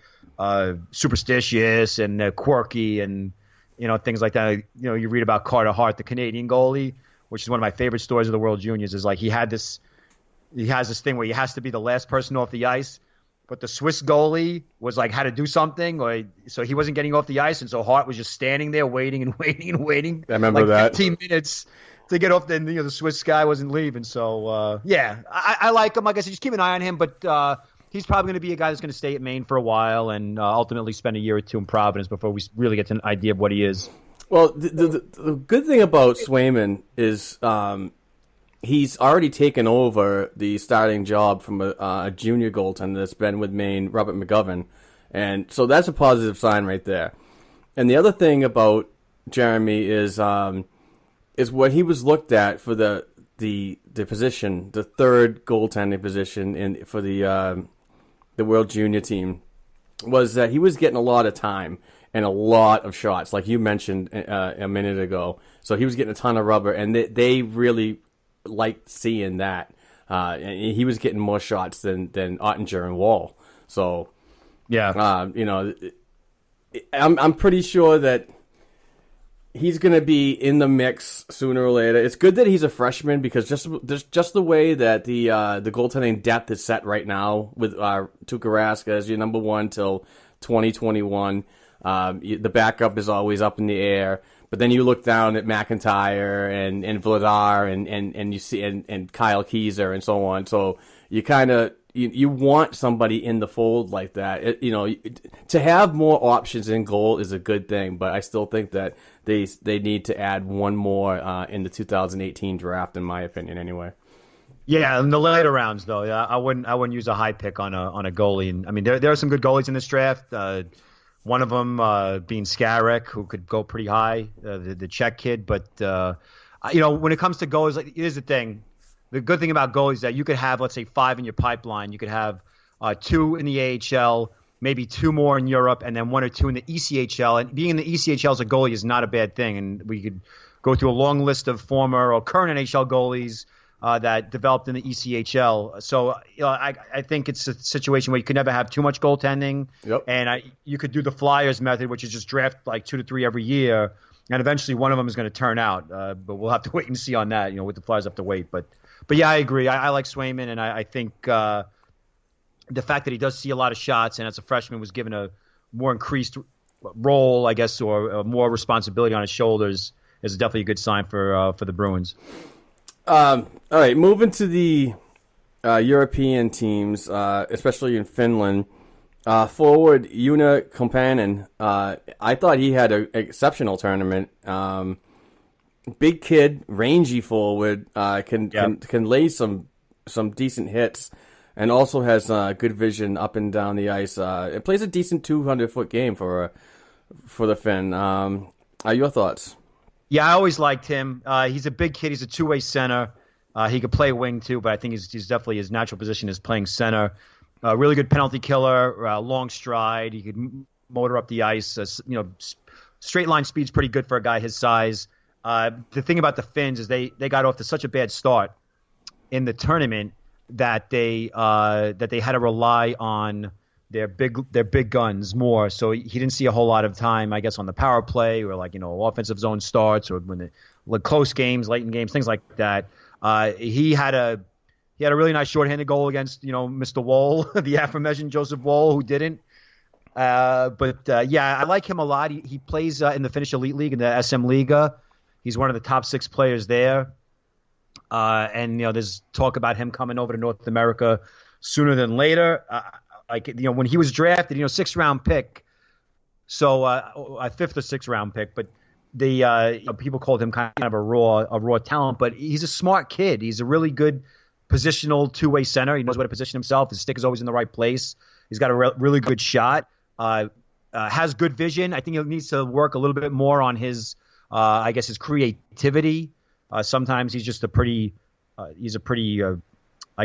superstitious and they're quirky and things like that. You read about Carter Hart, the Canadian goalie, which is one of my favorite stories of the World Juniors. Is like he has this thing where he has to be the last person off the ice, but the Swiss goalie was like had to do something, so he wasn't getting off the ice, and so Hart was just standing there waiting and waiting and waiting. I remember that 15 minutes, to get off. Then the Swiss guy wasn't leaving. So I like him. Like I said, just keep an eye on him. But he's probably going to be a guy that's going to stay at Maine for a while and ultimately spend a year or two in Providence before we really get to an idea of what he is. Well, the good thing about Swayman is he's already taken over the starting job from a junior goaltender that's been with Maine, Robert McGovern. And so that's a positive sign right there. And the other thing about Jeremy is what he was looked at for the position, the third goaltending position for the World Junior team, was that he was getting a lot of time and a lot of shots, like you mentioned a minute ago. So he was getting a ton of rubber, and they really liked seeing that. And he was getting more shots than Ottinger and Wall. So, I'm pretty sure that he's going to be in the mix sooner or later. It's good that he's a freshman because just the way that the goaltending depth is set right now with Tuukka Rask as your number one till 2021. The backup is always up in the air, but then you look down at McIntyre and Vladar and you see and Kyle Keyser and so on. So you kind of you want somebody in the fold like that. To have more options in goal is a good thing, but I still think that they need to add one more in the 2018 draft, in my opinion, anyway. Yeah, in the later rounds, though, I wouldn't use a high pick on a goalie. And I mean, there are some good goalies in this draft. One of them being Skarek, who could go pretty high, the Czech kid. But when it comes to goalies, here's the thing: the good thing about goalies is that you could have, let's say, 5 in your pipeline. You could have 2 in the AHL, maybe 2 more in Europe, and then 1 or 2 in the ECHL. And being in the ECHL as a goalie is not a bad thing. And we could go through a long list of former or current NHL goalies that developed in the ECHL. So I think it's a situation where you can never have too much goaltending. Yep. And you could do the Flyers method, which is just draft like 2 to 3 every year, and eventually one of them is going to turn out. But we'll have to wait and see on that. With the Flyers have to wait. But yeah, I agree. I like Swayman, and I think the fact that he does see a lot of shots and as a freshman was given a more increased role, I guess, or more responsibility on his shoulders is definitely a good sign for the Bruins. All right, moving to the European teams, especially in Finland. Forward Una Kompanen, I thought he had an exceptional tournament. Big kid, rangy forward, can lay some decent hits, and also has good vision up and down the ice. It plays a decent 200-foot game for the Finn. Your thoughts? Yeah, I always liked him. He's a big kid. He's a two-way center. He could play wing too, but I think he's definitely his natural position is playing center. Really good penalty killer, long stride. He could motor up the ice. Straight line speed's pretty good for a guy his size. The thing about the Finns is they got off to such a bad start in the tournament that they had to rely on their big guns more. So he didn't see a whole lot of time, I guess, on the power play or offensive zone starts or when close games, late in games, things like that. He had a really nice shorthanded goal against Mr. Woll, the aforementioned Joseph Woll, who didn't. But I like him a lot. He plays in the Finnish Elite League in the SM Liga. He's one of the top 6 players there. And there's talk about him coming over to North America sooner than later. When he was drafted, 6th round pick, so a 5th or 6th round pick, but people called him kind of a raw talent, but he's a smart kid. He's a really good positional 2-way center. He knows where to position himself. His stick is always in the right place. He's got a really good shot. Has good vision. I think he needs to work a little bit more on his creativity. Sometimes he's just I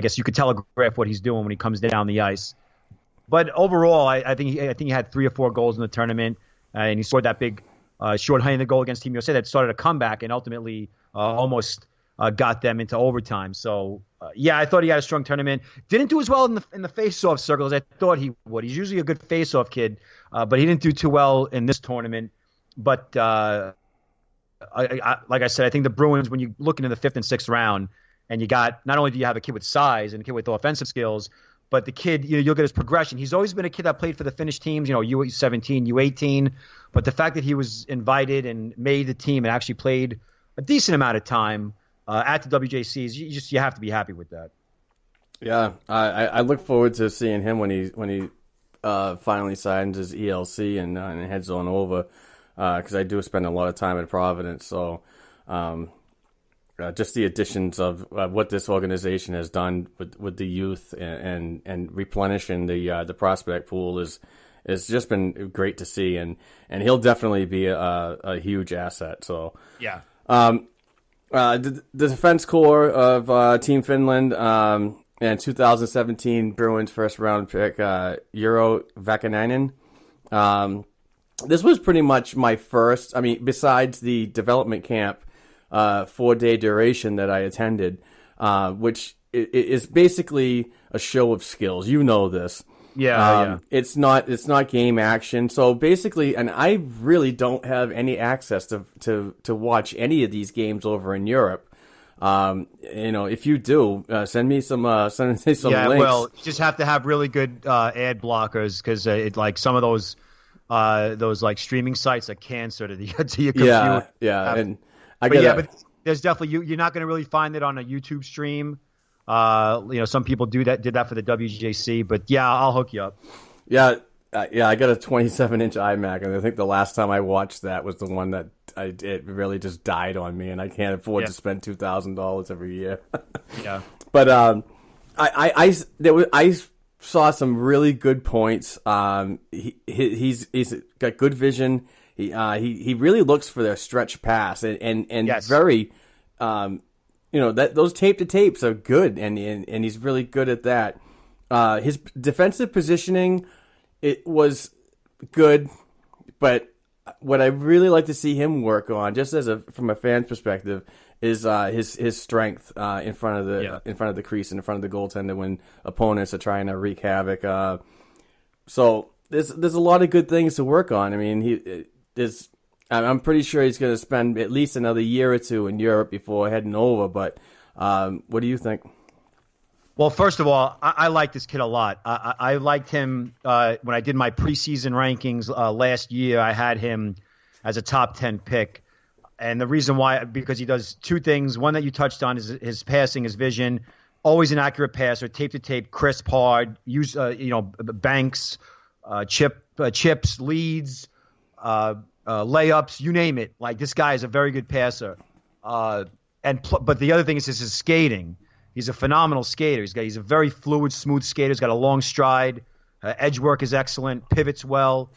guess you could telegraph what he's doing when he comes down the ice. But overall, I think he had 3 or 4 goals in the tournament, and he scored that big short-handed goal against Team USA that started a comeback and ultimately almost got them into overtime. So I thought he had a strong tournament. Didn't do as well in the face-off circle as I thought he would. He's usually a good face-off kid, but he didn't do too well in this tournament. But like I said, I think the Bruins, when you look into the 5th and 6th round, and you got not only do you have a kid with size and a kid with offensive skills, but the kid, you'll get his progression. He's always been a kid that played for the Finnish teams, U17, U18. But the fact that he was invited and made the team and actually played a decent amount of time at the WJCs. You have to be happy with that. Yeah, I look forward to seeing him when he finally signs his ELC and heads on over, because I do spend a lot of time in Providence. So just the additions of what this organization has done with the youth and replenishing the prospect pool is just been great to see, and he'll definitely be a huge asset. So yeah. The defense core of Team Finland and 2017 Bruins first round pick Euro Vakanainen. This was pretty much my first. I mean, besides the development camp 4-day duration that I attended, which is basically a show of skills. You know this. Yeah. It's not game action. So basically, and I really don't have any access to watch any of these games over in Europe. If you do, send me some links. Well, you just have to have really good ad blockers, because like some of those like streaming sites are cancer to your computer. Yeah, and but there's definitely you're not going to really find it on a YouTube stream. Some people did that for the WJC, but yeah, I'll hook you up. Yeah, I got a 27-inch iMac, and I think the last time I watched that was the one that it really just died on me, and I can't afford to spend $2,000 every year. Yeah, but I saw some really good points. He's got good vision. He really looks for their stretch pass and yes. very. That those tape to tapes are good, and he's really good at that. His defensive positioning, it was good, but what I really like to see him work on, just from a fan's perspective, is his strength in front of the crease and in front of the goaltender when opponents are trying to wreak havoc. So there's a lot of good things to work on. I mean, I'm pretty sure he's going to spend at least another year or two in Europe before heading over. But what do you think? Well, first of all, I like this kid a lot. I liked him when I did my preseason rankings last year. I had him as a top 10 pick. And the reason why, because he does two things. One that you touched on is his passing, his vision. Always an accurate passer, tape to tape, crisp, hard, use banks, chips, leads, layups, you name it. Like, this guy is a very good passer. But the other thing is his skating. He's a phenomenal skater. He's a very fluid, smooth skater. He's got a long stride. Edge work is excellent. Pivots well.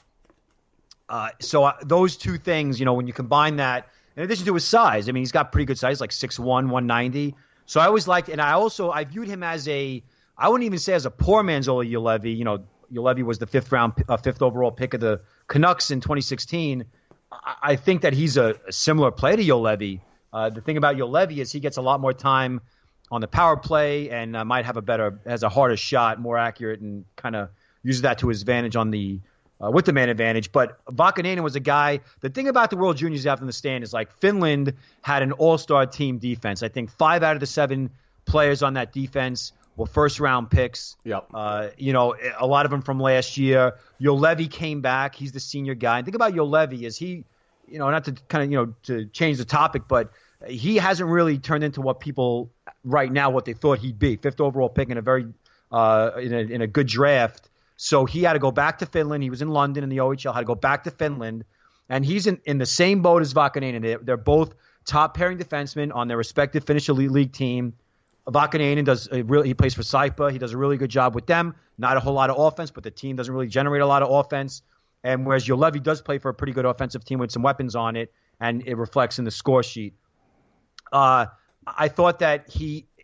So those two things, when you combine that, in addition to his size, I mean, he's got pretty good size, like 6'1", 190. So I always liked, and I viewed him as I wouldn't even say as a poor man's Olli Juolevi. Juolevi was the fifth overall pick of the Canucks in 2016. I think that he's a similar player to Juolevi. The thing about Juolevi is he gets a lot more time on the power play and has a harder shot, more accurate, and kind of uses that to his advantage on the with the man advantage. But Vakanainen was a guy. The thing about the World Juniors you have to understand is, like, Finland had an all-star team defense. I think 5 out of the 7 players on that defense were first-round picks. Yep. A lot of them from last year. Juolevi came back. He's the senior guy. And think about Juolevi is he, not to kind of, to change the topic, but he hasn't really turned into what people right now, what they thought he'd be. 5th overall pick in a very in a good draft. So he had to go back to Finland. He was in London in the OHL, had to go back to Finland. And he's in the same boat as Vakanainen. They're both top pairing defensemen on their respective Finnish Elite League team. Vakanainen he plays for Saipa. He does a really good job with them. Not a whole lot of offense, but the team doesn't really generate a lot of offense. And whereas Juolevi does play for a pretty good offensive team with some weapons on it, and it reflects in the score sheet. I thought that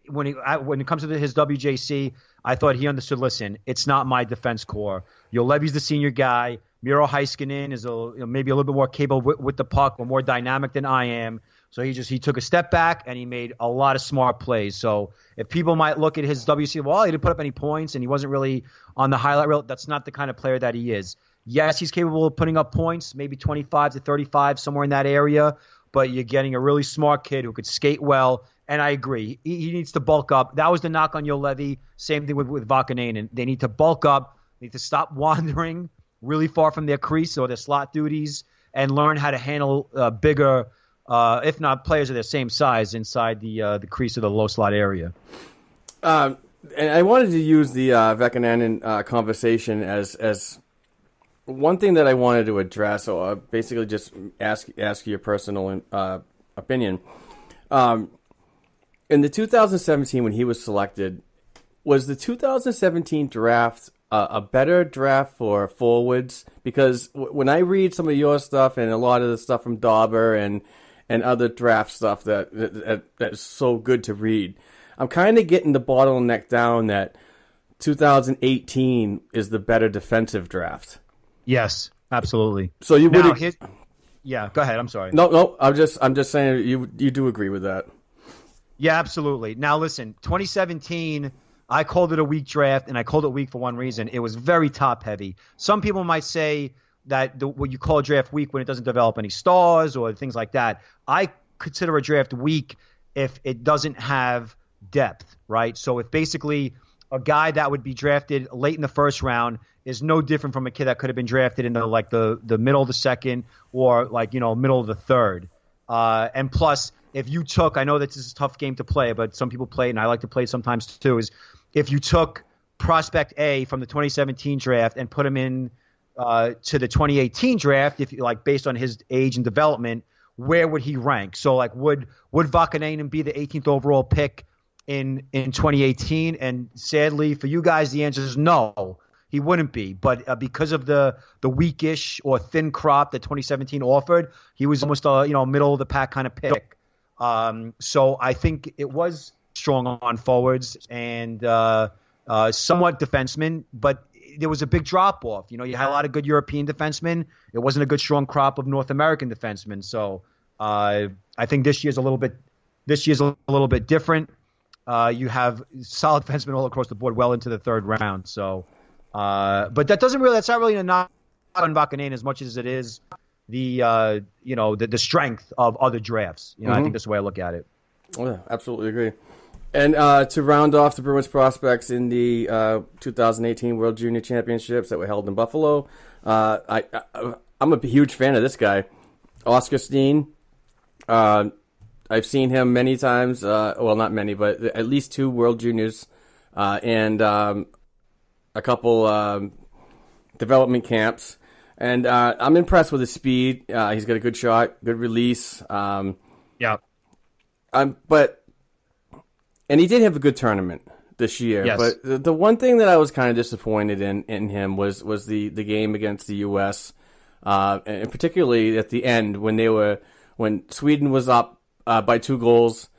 when it comes to his WJC, I thought he understood, listen, it's not my defense core. Juolevi's the senior guy. Miro Heiskanen is maybe a little bit more capable with the puck or more dynamic than I am. So he took a step back and he made a lot of smart plays. So if people might look at his WC, well, he didn't put up any points and he wasn't really on the highlight reel, that's not the kind of player that he is. Yes, he's capable of putting up points, maybe 25 to 35, somewhere in that area, but you're getting a really smart kid who could skate well. And I agree. He needs to bulk up. That was the knock on Juolevi. Same thing with Vakanainen. They need to bulk up. They need to stop wandering really far from their crease or their slot duties and learn how to handle bigger if not players of their same size, inside the crease of the low slot area. And I wanted to use the Vekananen conversation as one thing that I wanted to address, or basically just ask your personal opinion. In the 2017, when he was selected, was the 2017 draft a better draft for forwards? Because when I read some of your stuff and a lot of the stuff from Dauber and other draft stuff that's so good to read, I'm kind of getting the bottleneck down that 2018 is the better defensive draft. Yes, absolutely. So you would. Yeah, go ahead. I'm sorry. No. I'm just saying you do agree with that. Yeah, absolutely. Now listen, 2017, I called it a weak draft, and I called it weak for one reason. It was very top heavy. Some people might say that what you call a draft weak when it doesn't develop any stars or things like that. I consider a draft weak if it doesn't have depth, right? So if basically a guy that would be drafted late in the first round is no different from a kid that could have been drafted in the middle of the second or middle of the third. And plus, if you took, I know that this is a tough game to play, but some people play it, and I like to play it sometimes too, is if you took prospect A from the 2017 draft and put him in to the 2018 draft, if you based on his age and development, where would he rank? So would Vekananen be the 18th overall pick in 2018? And sadly for you guys, the answer is no. He wouldn't be, but because of the weakish or thin crop that 2017 offered, he was almost a middle of the pack kind of pick. So I think it was strong on forwards and somewhat defensemen, but there was a big drop off. You had a lot of good European defensemen. It wasn't a good strong crop of North American defensemen. So I think this year's a little bit different. You have solid defensemen all across the board, well into the third round. So. But that's not really a knock on Vekananen as much as it is the strength of other drafts. I think that's the way I look at it. Oh, yeah, absolutely agree. And to round off the Bruins prospects in the 2018 World Junior Championships that were held in Buffalo, I'm a huge fan of this guy, Oscar Steen. I've seen him many times. Well, not many, but at least 2 World Juniors, and a couple development camps, and I'm impressed with his speed. He's got a good shot, good release. Yeah. And he did have a good tournament this year. Yes. But the one thing that I was kind of disappointed in him was the game against the U.S. And particularly at the end when Sweden was up by 2 goals.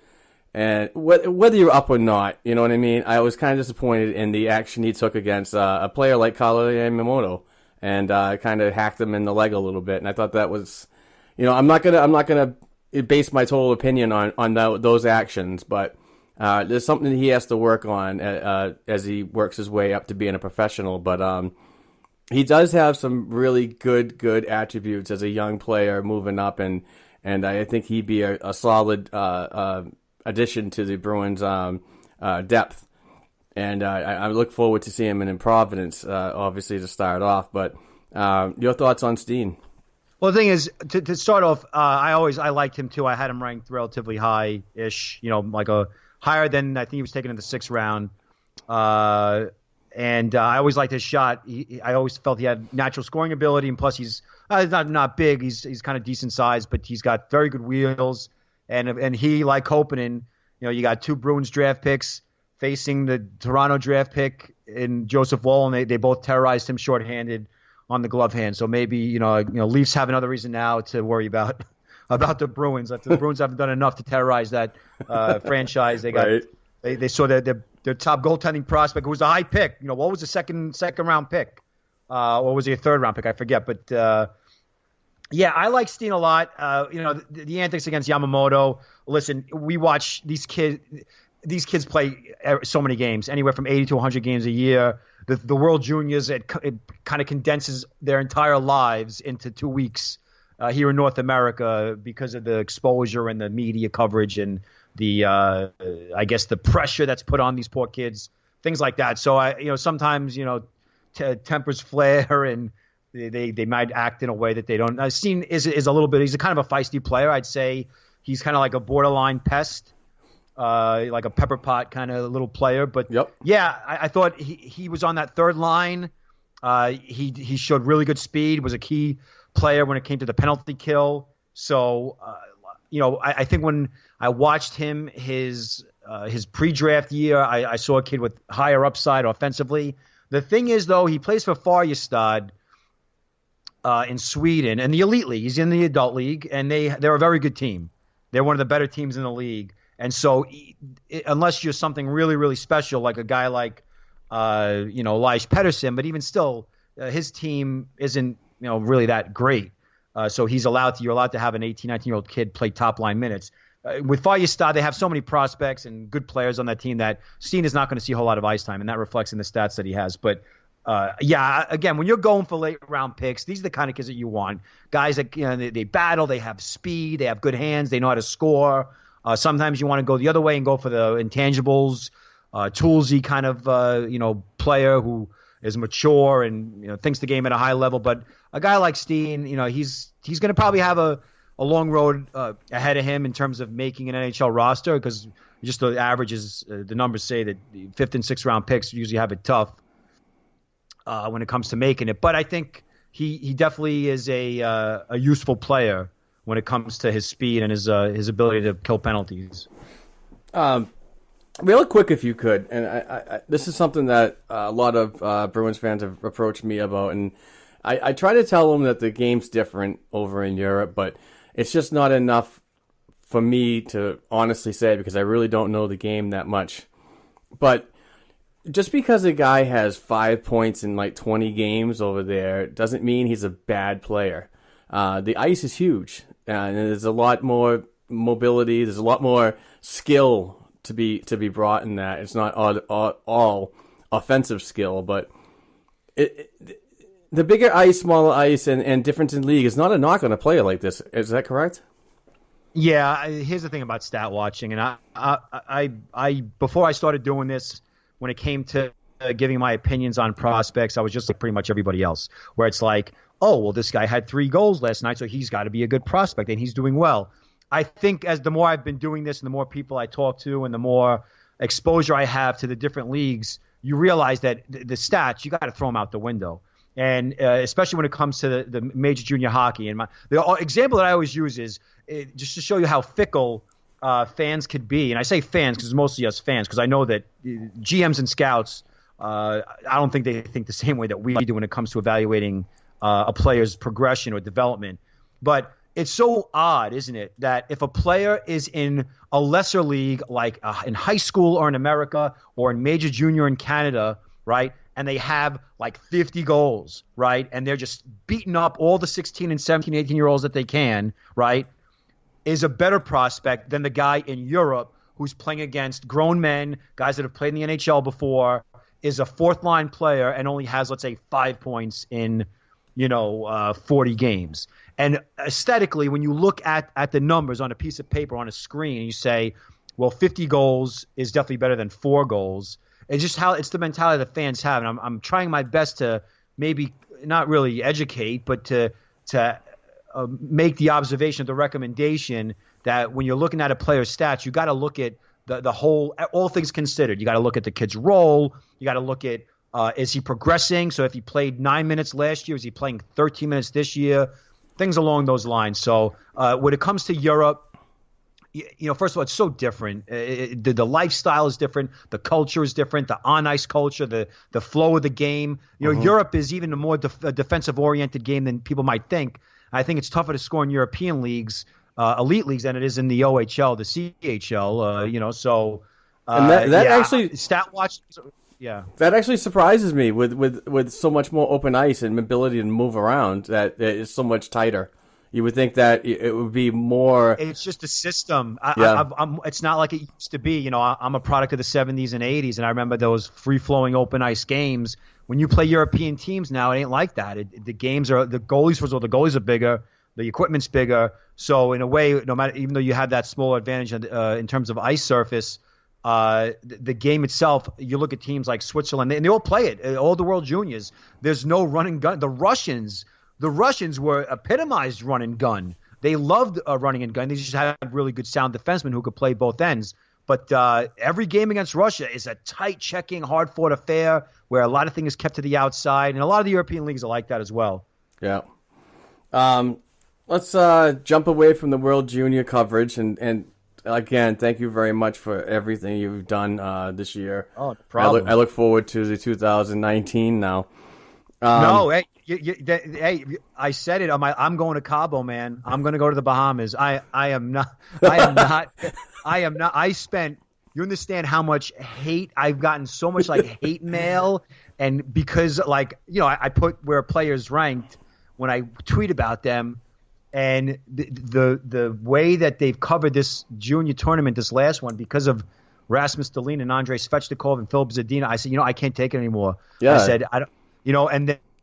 And whether you're up or not, you know what I mean? I was kind of disappointed in the action he took against a player like Kale Yamamoto, and kind of hacked him in the leg a little bit. And I thought that was, I'm not gonna base my total opinion on those actions, but there's something he has to work on as he works his way up to being a professional. But he does have some really good attributes as a young player moving up, and I think he'd be a solid addition to the Bruins' depth, and I look forward to seeing him in Providence, obviously to start off. But your thoughts on Steen? Well, the thing is, to start off, I liked him too. I had him ranked relatively high-ish, higher than I think he was taken in the 6th round. And I always liked his shot. I always felt he had natural scoring ability, and plus he's not big. He's kind of decent size, but he's got very good wheels. And he, like Koppanen, you got 2 Bruins draft picks facing the Toronto draft pick in Joseph Woll, and they both terrorized him shorthanded on the glove hand. So maybe Leafs have another reason now to worry about the Bruins. The Bruins haven't done enough to terrorize that franchise. They got right. They saw their top goaltending prospect, who was a high pick. What was the second round pick? Or was he a 3rd round pick? I forget, but. Yeah, I like Steen a lot. The antics against Yamamoto. Listen, we watch these kids play so many games, anywhere from 80 to 100 games a year. The World Juniors, it kind of condenses their entire lives into 2 weeks here in North America because of the exposure and the media coverage and the I guess the pressure that's put on these poor kids, things like that. So sometimes tempers flare and they might act in a way that they don't. Steen is a little bit. He's a kind of a feisty player. I'd say he's kind of like a borderline pest, like a pepper pot kind of little player. But yeah, I thought he was on that third line. He showed really good speed. Was a key player when it came to the penalty kill. So I think when I watched him his pre-draft year, I saw a kid with higher upside offensively. The thing is, though, he plays for Färjestad in Sweden and the elite league. He's in the adult league, and they're a very good team. They're one of the better teams in the league. And so, unless you're something really, really special, like a guy like Elias Pettersson, but even still, his team isn't really that great. So you're allowed to have an 18, 19-year-old kid play top line minutes. With Färjestad, they have so many prospects and good players on that team that Steen is not going to see a whole lot of ice time, and that reflects in the stats that he has. But again, when you're going for late round picks, these are the kind of kids that you want. Guys that they battle, they have speed, they have good hands, they know how to score. Sometimes you want to go the other way and go for the intangibles, toolsy kind of player who is mature and thinks the game at a high level. But a guy like Steen, he's going to probably have a long road ahead of him in terms of making an NHL roster, because just the averages, the numbers say that the 5th and 6th round picks usually have it tough when it comes to making it. But I think he definitely is a useful player when it comes to his speed and his ability to kill penalties. Real quick, if you could, and I this is something that a lot of Bruins fans have approached me about, and I try to tell them that the game's different over in Europe, but it's just not enough for me to honestly say, because I really don't know the game that much. But just because a guy has 5 points in like 20 games over there doesn't mean he's a bad player. The ice is huge, and there's a lot more mobility. There's a lot more skill to be brought in that. It's not all offensive skill, but the bigger ice, smaller ice, and difference in league is not a knock on a player like this. Is that correct? Yeah. Here's the thing about stat watching, and I before I started doing this, when it came to giving my opinions on prospects, I was just like pretty much everybody else, where it's like, oh, well, this guy had 3 goals last night, so he's got to be a good prospect, and he's doing well. I think as the more I've been doing this and the more people I talk to and the more exposure I have to the different leagues, you realize that the stats, you got to throw them out the window. And especially when it comes to the major junior hockey. And the example that I always use is just to show you how fickle fans could be. And I say fans because it's mostly us fans, because I know that GMs and scouts, I don't think they think the same way that we do when it comes to evaluating a player's progression or development. But it's so odd, isn't it, that if a player is in a lesser league, like in high school or in America or in major junior in Canada, right, and they have like 50 goals, right, and they're just beating up all the 16 and 17, 18-year-olds that they can, right, is a better prospect than the guy in Europe who's playing against grown men, guys that have played in the NHL before, is a fourth-line player and only has, let's say, 5 points in 40 games. And aesthetically, when you look at the numbers on a piece of paper on a screen, and you say, well, 50 goals is definitely better than 4 goals. It's just how it's the mentality that fans have. And I'm trying my best to maybe not really educate, but to make the observation, the recommendation that when you're looking at a player's stats, you got to look at the whole, all things considered. You got to look at the kid's role. You got to look at, is he progressing? So if he played 9 minutes last year, is he playing 13 minutes this year? Things along those lines. So when it comes to Europe, first of all, it's so different. The lifestyle is different. The culture is different. The on-ice culture, the flow of the game. Europe is even a more defensive-oriented game than people might think. I think it's tougher to score in European leagues, elite leagues, than it is in the OHL, the CHL. So and that actually stat watch. Yeah, that actually surprises me with so much more open ice and ability to move around. That it's so much tighter. You would think that it would be more. It's just a system. Yeah. It's not like it used to be. I'm a product of the 70s and 80s, and I remember those free-flowing open ice games. When you play European teams now, it ain't like that. The goalies, first of all, the goalies are bigger, the equipment's bigger. So in a way, even though you have that small advantage in terms of ice surface, the game itself, you look at teams like Switzerland, and they all play it. All the World Juniors, there's no run and gun. The Russians were epitomized run and gun. They loved running and gun. They just had really good sound defensemen who could play both ends. But every game against Russia is a tight checking, hard-fought affair where a lot of things is kept to the outside, and a lot of the European leagues are like that as well. Yeah. Let's jump away from the World Junior coverage, and again, thank you very much for everything you've done this year. Oh, no problem. I look forward to the 2019 now. No, hey, hey, I said it. I'm going to Cabo, man. I'm going to go to the Bahamas. I am not. I spent. You understand how much hate I've gotten? So much like hate mail, and because I put where players ranked when I tweet about them, and the way that they've covered this junior tournament, this last one, because of Rasmus Dahlin and Andrei Svechnikov and Philip Zadina, I said, I can't take it anymore. Yeah. I said, I don't.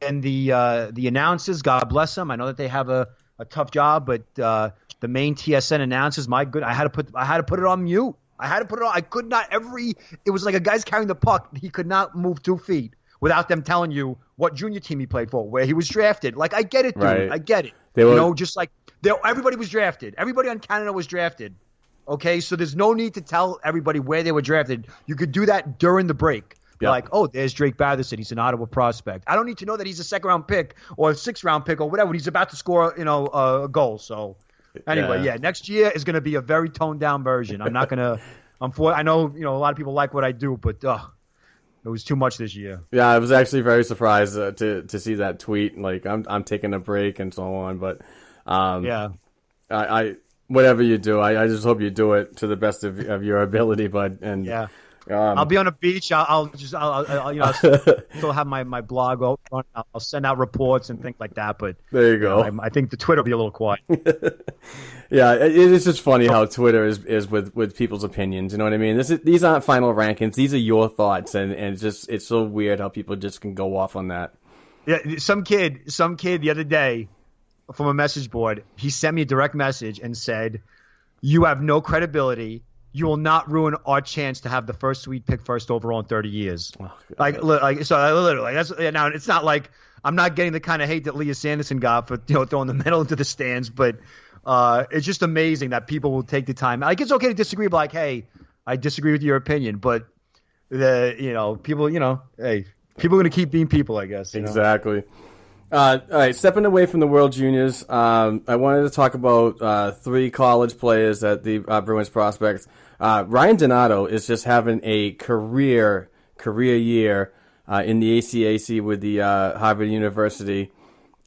And the announcers, God bless them. I know that they have a tough job, but the main TSN announcers, I had to put it on mute. I had to put it on. I could not it was like a guy's carrying the puck. He could not move 2 feet without them telling you what junior team he played for, where he was drafted. Like, I get it, dude. Right. I get it. Just like everybody was drafted. Everybody on Canada was drafted. Okay, so there's no need to tell everybody where they were drafted. You could do that during the break. Yep. Like, oh, there's Drake Batherson. He's an Ottawa prospect. I don't need to know that he's a second-round pick or a sixth-round pick or whatever when he's about to score, a goal. So, anyway, next year is going to be a very toned-down version. I'm not going to I know, a lot of people like what I do, but it was too much this year. Yeah, I was actually very surprised to see that tweet. Like, I'm taking a break and so on. But, I whatever you do, I just hope you do it to the best of your ability, bud. And yeah. I'll be on the beach. I'll still have my blog open. I'll send out reports and things like that. But there you go. I think the Twitter will be a little quiet. Yeah, it's just funny how Twitter is with people's opinions. You know what I mean? These aren't final rankings. These are your thoughts, and it's so weird how people just can go off on that. Yeah, some kid the other day from a message board, he sent me a direct message and said, "You have no credibility. You will not ruin our chance to have the first sweet pick first overall in 30 years." Oh, literally, that's now. It's not like I'm not getting the kind of hate that Leah Sanderson got for throwing the medal into the stands, but it's just amazing that people will take the time. Like, it's okay to disagree, but like, hey, I disagree with your opinion, but people, hey, people are going to keep being people, I guess. Exactly. All right, stepping away from the World Juniors, I wanted to talk about 3 college players at the Bruins prospects. Ryan Donato is just having a career year in the ACAC with the Harvard University.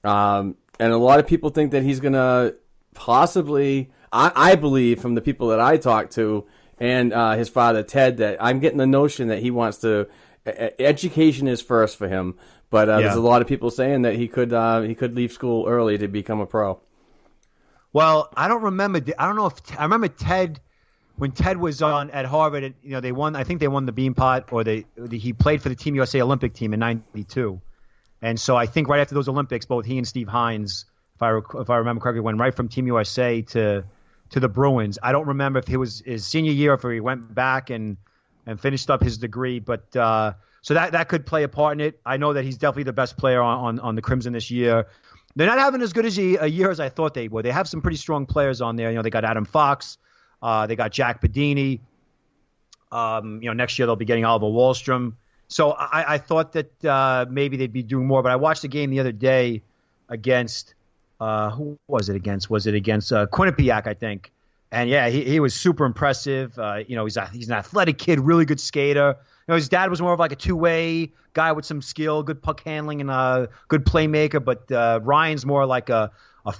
And a lot of people think that he's going to possibly, I believe from the people that I talked to and his father, Ted, that I'm getting the notion that he wants to, education is first for him. But there's a lot of people saying that he could leave school early to become a pro. Well, I don't remember. I don't know if I remember Ted when Ted was on at Harvard. They won. I think they won the Beanpot, or he played for the Team USA Olympic team in '92. And so I think right after those Olympics, both he and Steve Hines, if I remember correctly, went right from Team USA to the Bruins. I don't remember if it was his senior year or if he went back and finished up his degree, but. So that could play a part in it. I know that he's definitely the best player on the Crimson this year. They're not having as good as a year as I thought they would. They have some pretty strong players on there. They got Adam Fox. They got Jack Bedini. Next year they'll be getting Oliver Wahlstrom. So I thought that maybe they'd be doing more. But I watched the game the other day against who was it against? Was it against Quinnipiac, I think? And yeah, he was super impressive. He's an athletic kid, really good skater. His dad was more of like a two-way guy with some skill, good puck handling, and a good playmaker. But Ryan's more like a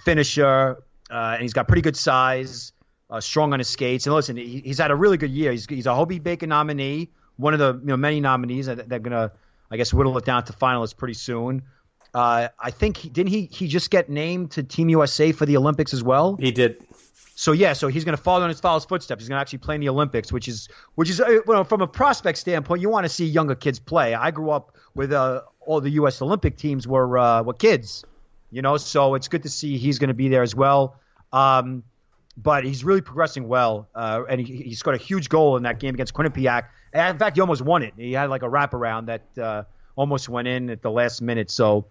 finisher, and he's got pretty good size, strong on his skates. And listen, he's had a really good year. He's a Hobie Baker nominee, one of the many nominees that they're gonna, I guess, whittle it down to finalists pretty soon. I think didn't he just get named to Team USA for the Olympics as well? He did. So he's going to follow in his father's footsteps. He's going to actually play in the Olympics, which is from a prospect standpoint, you want to see younger kids play. I grew up with all the U.S. Olympic teams were kids, so it's good to see he's going to be there as well. but he's really progressing well, and he scored a huge goal in that game against Quinnipiac. And in fact, he almost won it. He had like a wraparound that almost went in at the last minute. So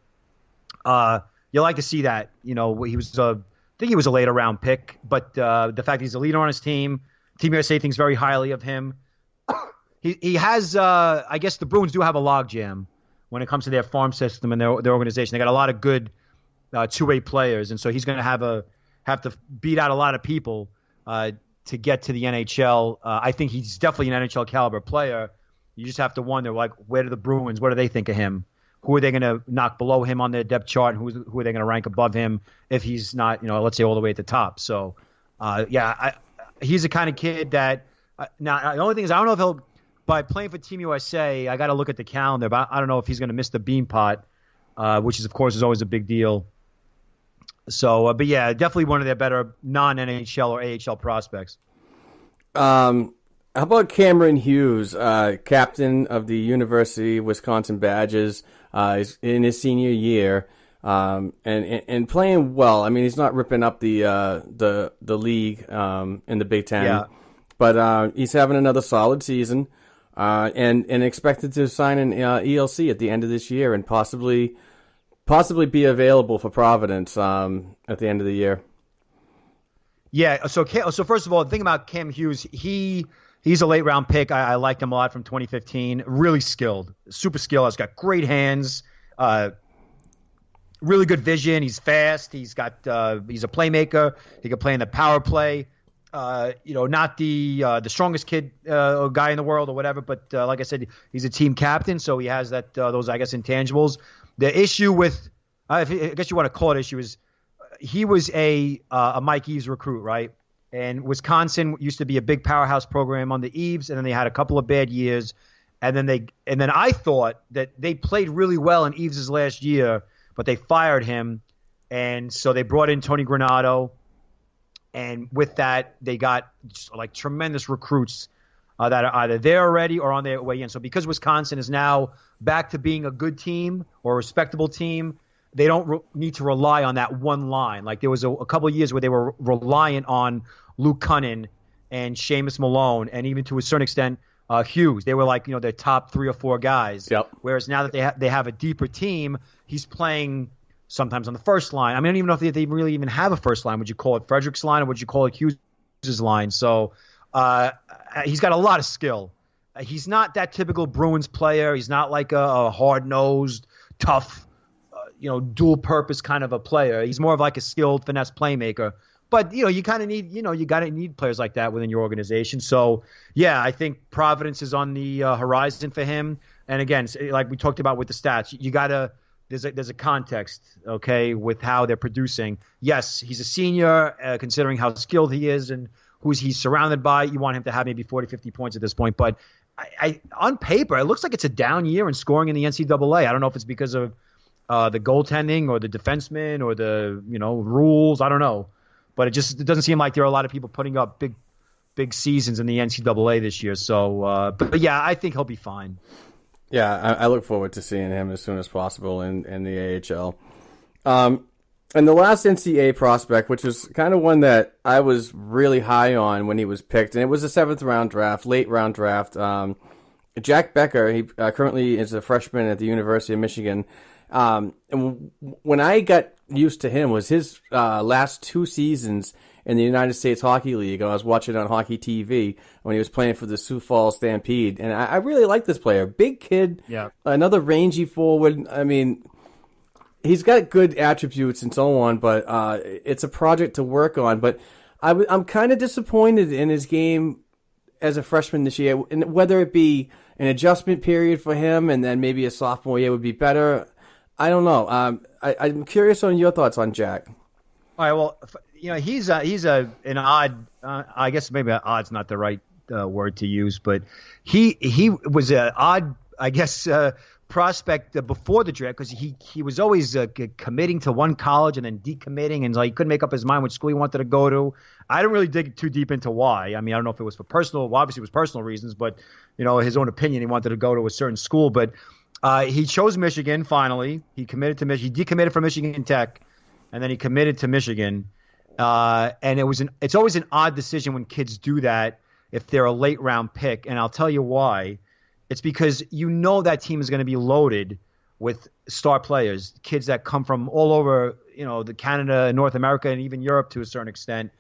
you like to see that. He was I think he was a later round pick, but the fact that he's a leader on his team, Team USA thinks very highly of him. He has, I guess the Bruins do have a logjam when it comes to their farm system and their organization. They got a lot of good two-way players, and so he's going to have to beat out a lot of people to get to the NHL. I think he's definitely an NHL caliber player. You just have to wonder, like, where do the Bruins, what do they think of him? Who are they going to knock below him on their depth chart, and who are they going to rank above him if he's not, let's say all the way at the top? So, he's the kind of kid that now the only thing is I don't know if he'll, by playing for Team USA, I got to look at the calendar, but I don't know if he's going to miss the Beanpot, which is, of course, is always a big deal. So, but yeah, definitely one of their better non-NHL or AHL prospects. How about Cameron Hughes, captain of the University of Wisconsin Badgers, he's in his senior year, and playing well. I mean, he's not ripping up the league in the Big Ten, but he's having another solid season, and expected to sign an ELC at the end of this year and possibly be available for Providence at the end of the year. Yeah. So first of all, the thing about Cam Hughes, he's a late round pick. I liked him a lot from 2015. Really skilled, super skilled. He's got great hands, really good vision. He's fast. He's a playmaker. He can play in the power play. Not the strongest kid or guy in the world or whatever, but like I said, he's a team captain, so he has those, I guess, intangibles. The issue with, I guess you want to call it issue, is he was a Mike Eaves recruit, right? And Wisconsin used to be a big powerhouse program on the Eaves, and then they had a couple of bad years, and then I thought that they played really well in Eaves' last year, but they fired him, and so they brought in Tony Granato, and with that they got like tremendous recruits that are either there already or on their way in. So because Wisconsin is now back to being a good team or a respectable team, they don't need to rely on that one line. Like there was a couple of years where they were reliant on Luke Cunnin and Seamus Malone, and even to a certain extent Hughes. They were like their top 3 or 4 guys. Yep. Whereas now that they have a deeper team, he's playing sometimes on the first line. I mean, I don't even know if they really even have a first line. Would you call it Frederick's line or would you call it Hughes' line? So he's got a lot of skill. He's not that typical Bruins player. He's not like a hard-nosed, tough, dual-purpose kind of a player. He's more of like a skilled finesse playmaker. But you kind of need, you got to need players like that within your organization. So yeah, I think Providence is on the horizon for him. And again, like we talked about with the stats, you got to. There's a context, okay, with how they're producing. Yes, he's a senior, considering how skilled he is and who he's surrounded by. You want him to have maybe 40, 50 points at this point. But on paper, it looks like it's a down year in scoring in the NCAA. I don't know if it's because of the goaltending or the defensemen or the rules. I don't know. But it doesn't seem like there are a lot of people putting up big seasons in the NCAA this year. So, but yeah, I think he'll be fine. Yeah, I look forward to seeing him as soon as possible in the AHL. And the last NCAA prospect, which was kind of one that I was really high on when he was picked, and it was a 7th round draft, late round draft. Jack Becker, he currently is a freshman at the University of Michigan. And when I got used to him was his last 2 seasons in the United States Hockey League. I was watching on Hockey TV when he was playing for the Sioux Falls Stampede, and I really like this player. Big kid, another rangy forward. I mean, he's got good attributes and so on, but it's a project to work on. But I'm kind of disappointed in his game as a freshman this year, and whether it be an adjustment period for him and then maybe a sophomore year would be better. I don't know. I'm curious on your thoughts on Jack. All right. Well, he's an odd. I guess maybe odd's not the right word to use, but he was an odd, I guess, prospect before the draft because he was always committing to one college and then decommitting, and he couldn't make up his mind which school he wanted to go to. I didn't really dig too deep into why. I mean, I don't know if it was for personal. Well, obviously, it was personal reasons, but his own opinion. He wanted to go to a certain school, but he chose Michigan. Finally, he committed to Michigan. He decommitted from Michigan Tech, and then he committed to Michigan. And it's always an odd decision when kids do that if they're a late round pick. And I'll tell you why. It's because you know that team is going to be loaded with star players, kids that come from all over, the Canada, North America, and even Europe to a certain extent.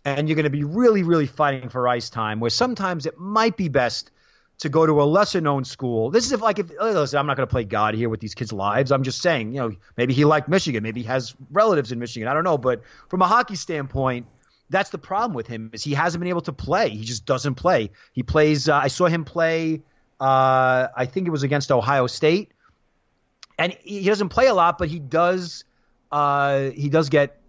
And you're going to be really, really fighting for ice time, where sometimes it might be best to go to a lesser known school. This is listen, I'm not going to play God here with these kids' lives. I'm just saying, maybe he liked Michigan. Maybe he has relatives in Michigan. I don't know. But from a hockey standpoint, that's the problem with him, is he hasn't been able to play. He just doesn't play. He plays, I saw him play, I think it was against Ohio State. And he doesn't play a lot, but he does get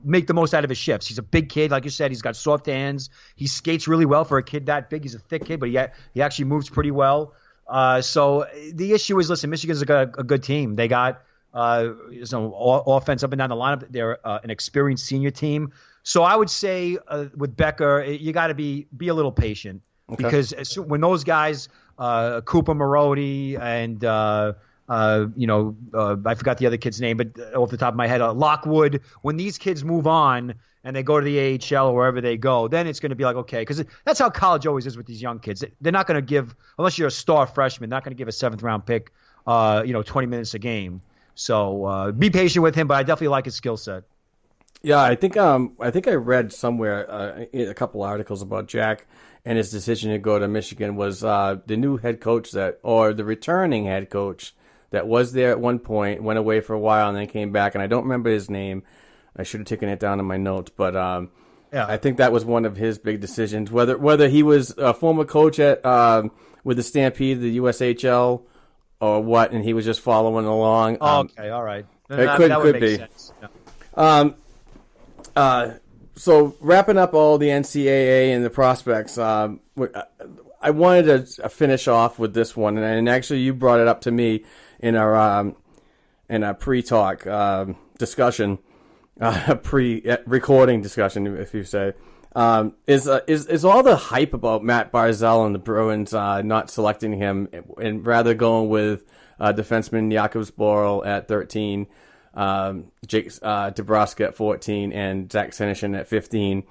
make the most out of his shifts. He's a big kid, like you said. He's got soft hands. He skates really well for a kid that big. He's a thick kid, but he actually moves pretty well. So the issue is, listen, Michigan's a good team. They got offense up and down the lineup. They're an experienced senior team. So I would say with Becker, you got to be a little patient, because when those guys, Cooper Marody and I forgot the other kid's name, but off the top of my head, Lockwood. When these kids move on and they go to the AHL or wherever they go, then it's going to be like, okay, because that's how college always is with these young kids. They're not going to give, unless you're a star freshman, they're not going to give a 7th round pick, 20 minutes a game. So be patient with him, but I definitely like his skill set. Yeah, I think I read somewhere a couple articles about Jack and his decision to go to Michigan was the new head coach or the returning head coach that was there at one point, went away for a while, and then came back. And I don't remember his name. I should have taken it down in my notes. But I think that was one of his big decisions. Whether he was a former coach at with the Stampede, the USHL, or what, and he was just following along. Okay, all right. That could be. Sense. Yeah. So wrapping up all the NCAA and the prospects, I wanted to finish off with this one, and actually you brought it up to me in our pre-talk discussion, pre-recording discussion, if you say, is all the hype about Matt Barzal and the Bruins not selecting him and rather going with defenseman Jakub Zboril at 13, Jake DeBrusk at 14, and Zach Senyshyn at 15.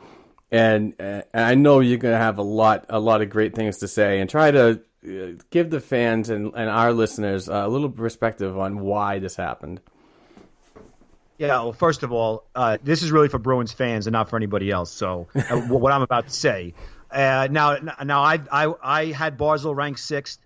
And I know you're going to have a lot of great things to say, and try to give the fans and our listeners a little perspective on why this happened. Yeah, well, first of all, this is really for Bruins fans and not for anybody else. So what I'm about to say. Now I had Barzal ranked 6th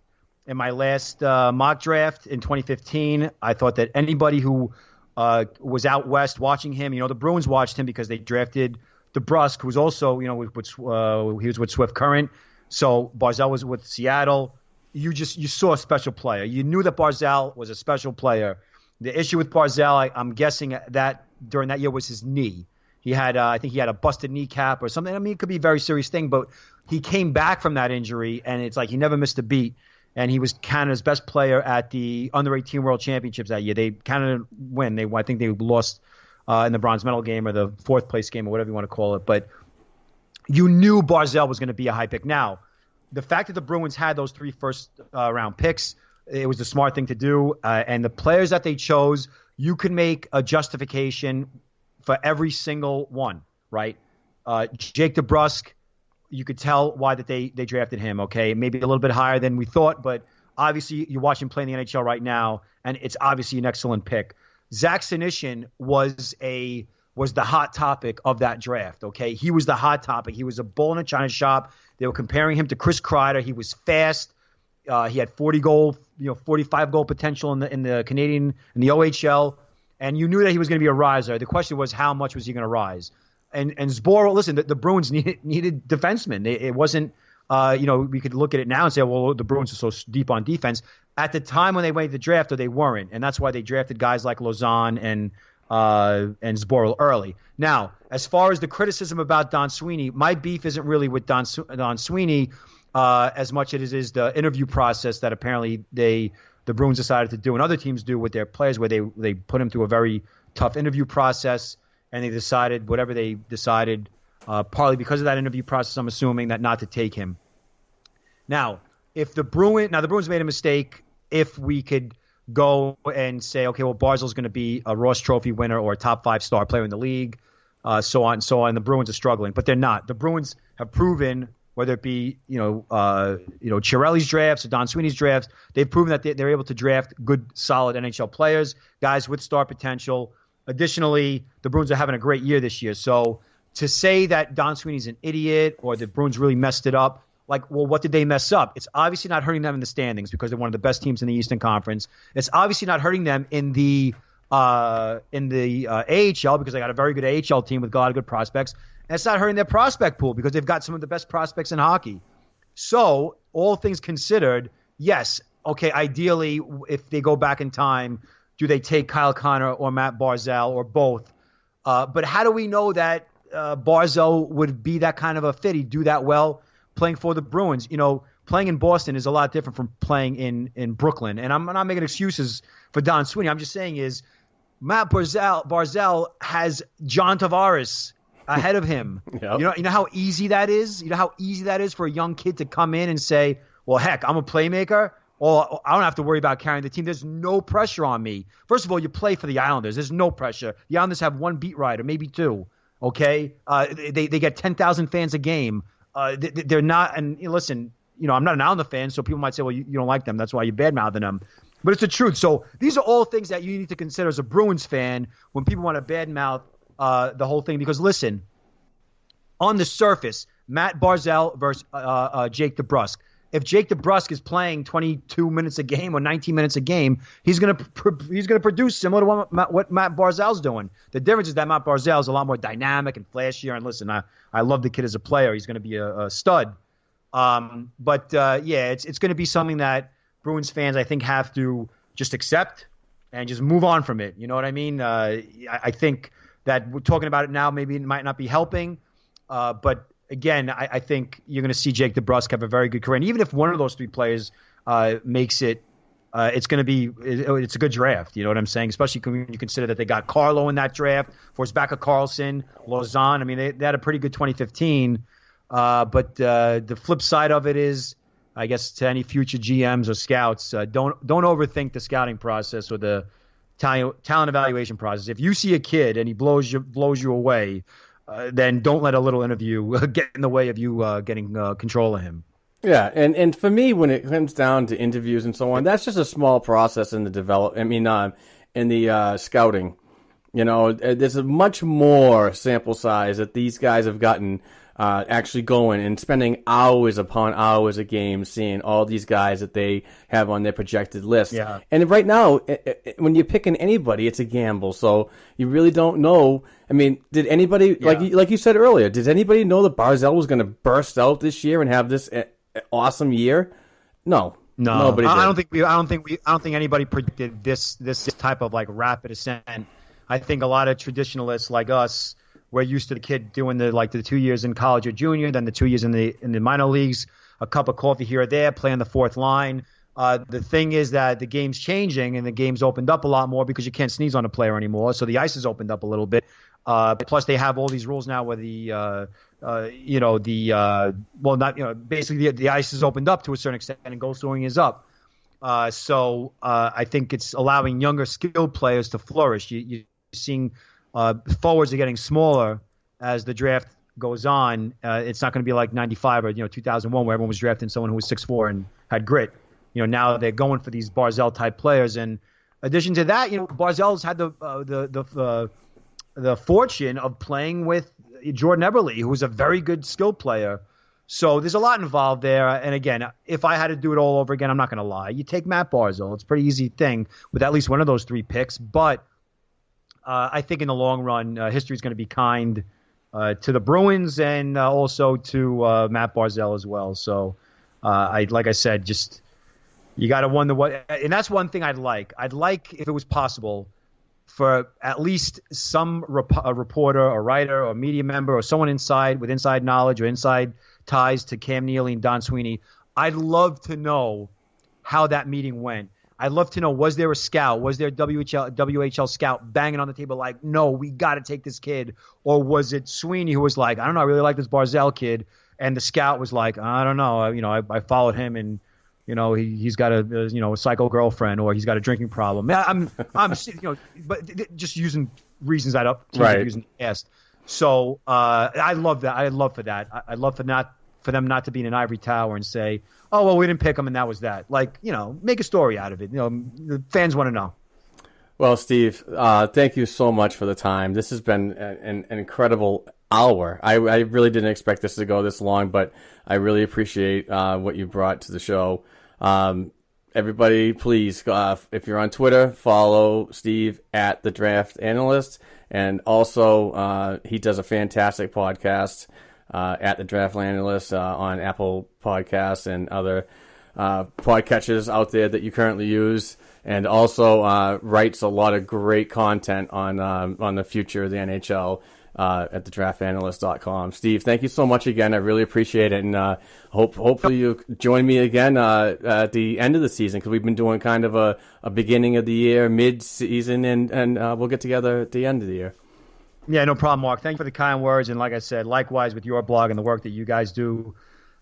in my last mock draft in 2015. I thought that anybody who was out west watching him, the Bruins watched him because they drafted DeBrusk, who's also, he was with Swift Current. So Barzal was with Seattle. You saw a special player. You knew that Barzal was a special player. The issue with Barzal, I'm guessing that during that year was his knee. He had, I think he had a busted kneecap or something. I mean, it could be a very serious thing, but he came back from that injury, and it's like he never missed a beat. And he was Canada's best player at the Under-18 World Championships that year. Canada win. I think they lost in the bronze medal game or the 4th place game or whatever you want to call it. But you knew Barzal was going to be a high pick. Now, the fact that the Bruins had those 3 first-round picks, it was the smart thing to do. And the players that they chose, you can make a justification for every single one, right? Jake DeBrusk, you could tell why that they drafted him, okay? Maybe a little bit higher than we thought, but obviously you watch him play in the NHL right now, and it's obviously an excellent pick. Zach Senyshyn was the hot topic of that draft, okay? He was the hot topic. He was a bull in a china shop. They were comparing him to Chris Kreider. He was fast. He had 45 goal potential in the Canadian, in the OHL, and you knew that he was going to be a riser. The question was, how much was he going to rise? And Zboril, listen, the Bruins needed defensemen. It wasn't, we could look at it now and say, well, the Bruins are so deep on defense. At the time when they made the draft, they weren't, and that's why they drafted guys like Lauzon and Zboril early. Now, as far as the criticism about Don Sweeney, my beef isn't really with Don Sweeney as much as it is the interview process that apparently the Bruins decided to do, and other teams do with their players, where they put them through a very tough interview process, and they decided whatever they decided, partly because of that interview process, I'm assuming, that not to take him. Now, the Bruins made a mistake. If we could go and say, okay, well, Barzal's going to be a Ross Trophy winner or a top 5 star player in the league, so on and so on. The Bruins are struggling, but they're not. The Bruins have proven, whether it be Chiarelli's drafts or Don Sweeney's drafts, they've proven that they're able to draft good, solid NHL players, guys with star potential. Additionally, the Bruins are having a great year this year. So to say that Don Sweeney's an idiot or the Bruins really messed it up, what did they mess up? It's obviously not hurting them in the standings because they're one of the best teams in the Eastern Conference. It's obviously not hurting them in the AHL because they got a very good AHL team with a lot of good prospects. And it's not hurting their prospect pool because they've got some of the best prospects in hockey. So all things considered, yes, okay, ideally, if they go back in time, do they take Kyle Connor or Matt Barzal or both? But how do we know that Barzal would be that kind of a fit? He'd do that well playing for the Bruins. Playing in Boston is a lot different from playing in Brooklyn. And I'm not making excuses for Don Sweeney. I'm just saying is Matt Barzal has John Tavares ahead of him. Yep. You know how easy that is? You know how easy that is for a young kid to come in and say, well, heck, I'm a playmaker. Or I don't have to worry about carrying the team. There's no pressure on me. First of all, you play for the Islanders. There's no pressure. The Islanders have one beat writer, maybe two. Okay? They get 10,000 fans a game. They're not – and listen, I'm not an Islander fan, so people might say, well, you don't like them. That's why you're bad-mouthing them. But it's the truth. So these are all things that you need to consider as a Bruins fan when people want to bad-mouth the whole thing. Because, listen, on the surface, Matt Barzal versus Jake DeBrusk. If Jake DeBrusk is playing 22 minutes a game or 19 minutes a game, he's going to produce similar to what Matt Barzal's doing. The difference is that Matt Barzal is a lot more dynamic and flashier. And listen, I love the kid as a player. He's going to be a stud. It's going to be something that Bruins fans, I think, have to just accept and just move on from it. You know what I mean? I think that we're talking about it now. Maybe it might not be helping, but again, I think you're going to see Jake DeBrusk have a very good career. And even if one of those three players makes it, it's a good draft. You know what I'm saying? Especially when you consider that they got Carlo in that draft, Forsbacka Karlsson, Lausanne. I mean, they had a pretty good 2015. But the flip side of it is, I guess, to any future GMs or scouts, don't overthink the scouting process or the talent evaluation process. If you see a kid and he blows you away, then don't let a little interview get in the way of you getting control of him. Yeah, and for me, when it comes down to interviews and so on, that's just a small process in the in the scouting. There's a much more sample size that these guys have gotten actually going and spending hours upon hours a game seeing all these guys that they have on their projected list. Yeah. And right now, when you're picking anybody, it's a gamble. So you really don't know. I mean, did anybody, like you said earlier, did anybody know that Barzal was going to burst out this year and have this awesome year? No. Nobody did. I don't think anybody predicted this type of rapid ascent. I think a lot of traditionalists like us, we're used to the kid doing the 2 years in college or junior, then the 2 years in the minor leagues, a cup of coffee here or there, playing the fourth line. The thing is that the game's changing and the game's opened up a lot more because you can't sneeze on a player anymore. So the ice has opened up a little bit. Plus they have all these rules now where basically the ice is opened up to a certain extent and goal scoring is up. So I think it's allowing younger skilled players to flourish. You're seeing forwards are getting smaller as the draft goes on. It's not going to be like 95 or 2001 where everyone was drafting someone who was 6'4" and had grit. Now they're going for these Barzal type players. And in addition to that, Barzal's had the fortune of playing with Jordan Eberle, who was a very good skilled player. So there's a lot involved there. And again, if I had to do it all over again, I'm not going to lie. You take Matt Barzal. It's a pretty easy thing with at least one of those three picks. But I think in the long run, history is going to be kind to the Bruins and also to Matt Barzal as well. So, like I said, just you got to wonder what. And that's one thing I'd like. I'd like, if it was possible, for at least some a reporter or writer or media member or someone with inside knowledge or inside ties to Cam Neely and Don Sweeney. I'd love to know how that meeting went. I'd love to know, was there a scout? Was there a WHL scout banging on the table like, no, we got to take this kid? Or was it Sweeney who was like, I don't know, I really like this Barzal kid. And the scout was like, I don't know, I followed him and, he's got a psycho girlfriend or he's got a drinking problem. I'm but just using reasons I'd used in the past. So I love that. I love for that. I love for them not to be in an ivory tower and say, oh, well, we didn't pick them and that was that. Like, make a story out of it. The fans want to know. Well, Steve, thank you so much for the time. This has been an incredible hour. I really didn't expect this to go this long, but I really appreciate what you brought to the show. Everybody, please, if you're on Twitter, follow Steve at The Draft Analyst. And also, he does a fantastic podcast at The Draft Analyst on Apple Podcasts and other podcatchers out there that you currently use. And also writes a lot of great content on the future of the NHL at thedraftanalyst.com. Steve, thank you so much again. I really appreciate it. And hopefully you join me again at the end of the season, because we've been doing kind of a beginning of the year, mid-season, and we'll get together at the end of the year. Yeah, no problem, Mark. Thank you for the kind words. And like I said, likewise with your blog and the work that you guys do.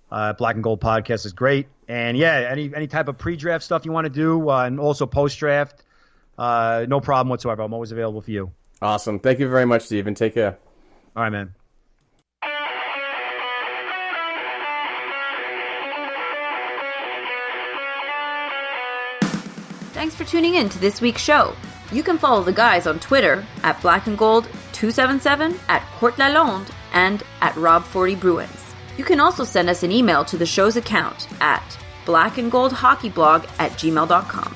Black and Gold Podcast is great. And yeah, any type of pre-draft stuff you want to do, and also post-draft, no problem whatsoever. I'm always available for you. Awesome. Thank you very much, Steve, and take care. All right, man. Thanks for tuning in to this week's show. You can follow the guys on Twitter at blackandgold277, at Court Lalonde, and at Rob40Bruins. You can also send us an email to the show's account at blackandgoldhockeyblog@gmail.com.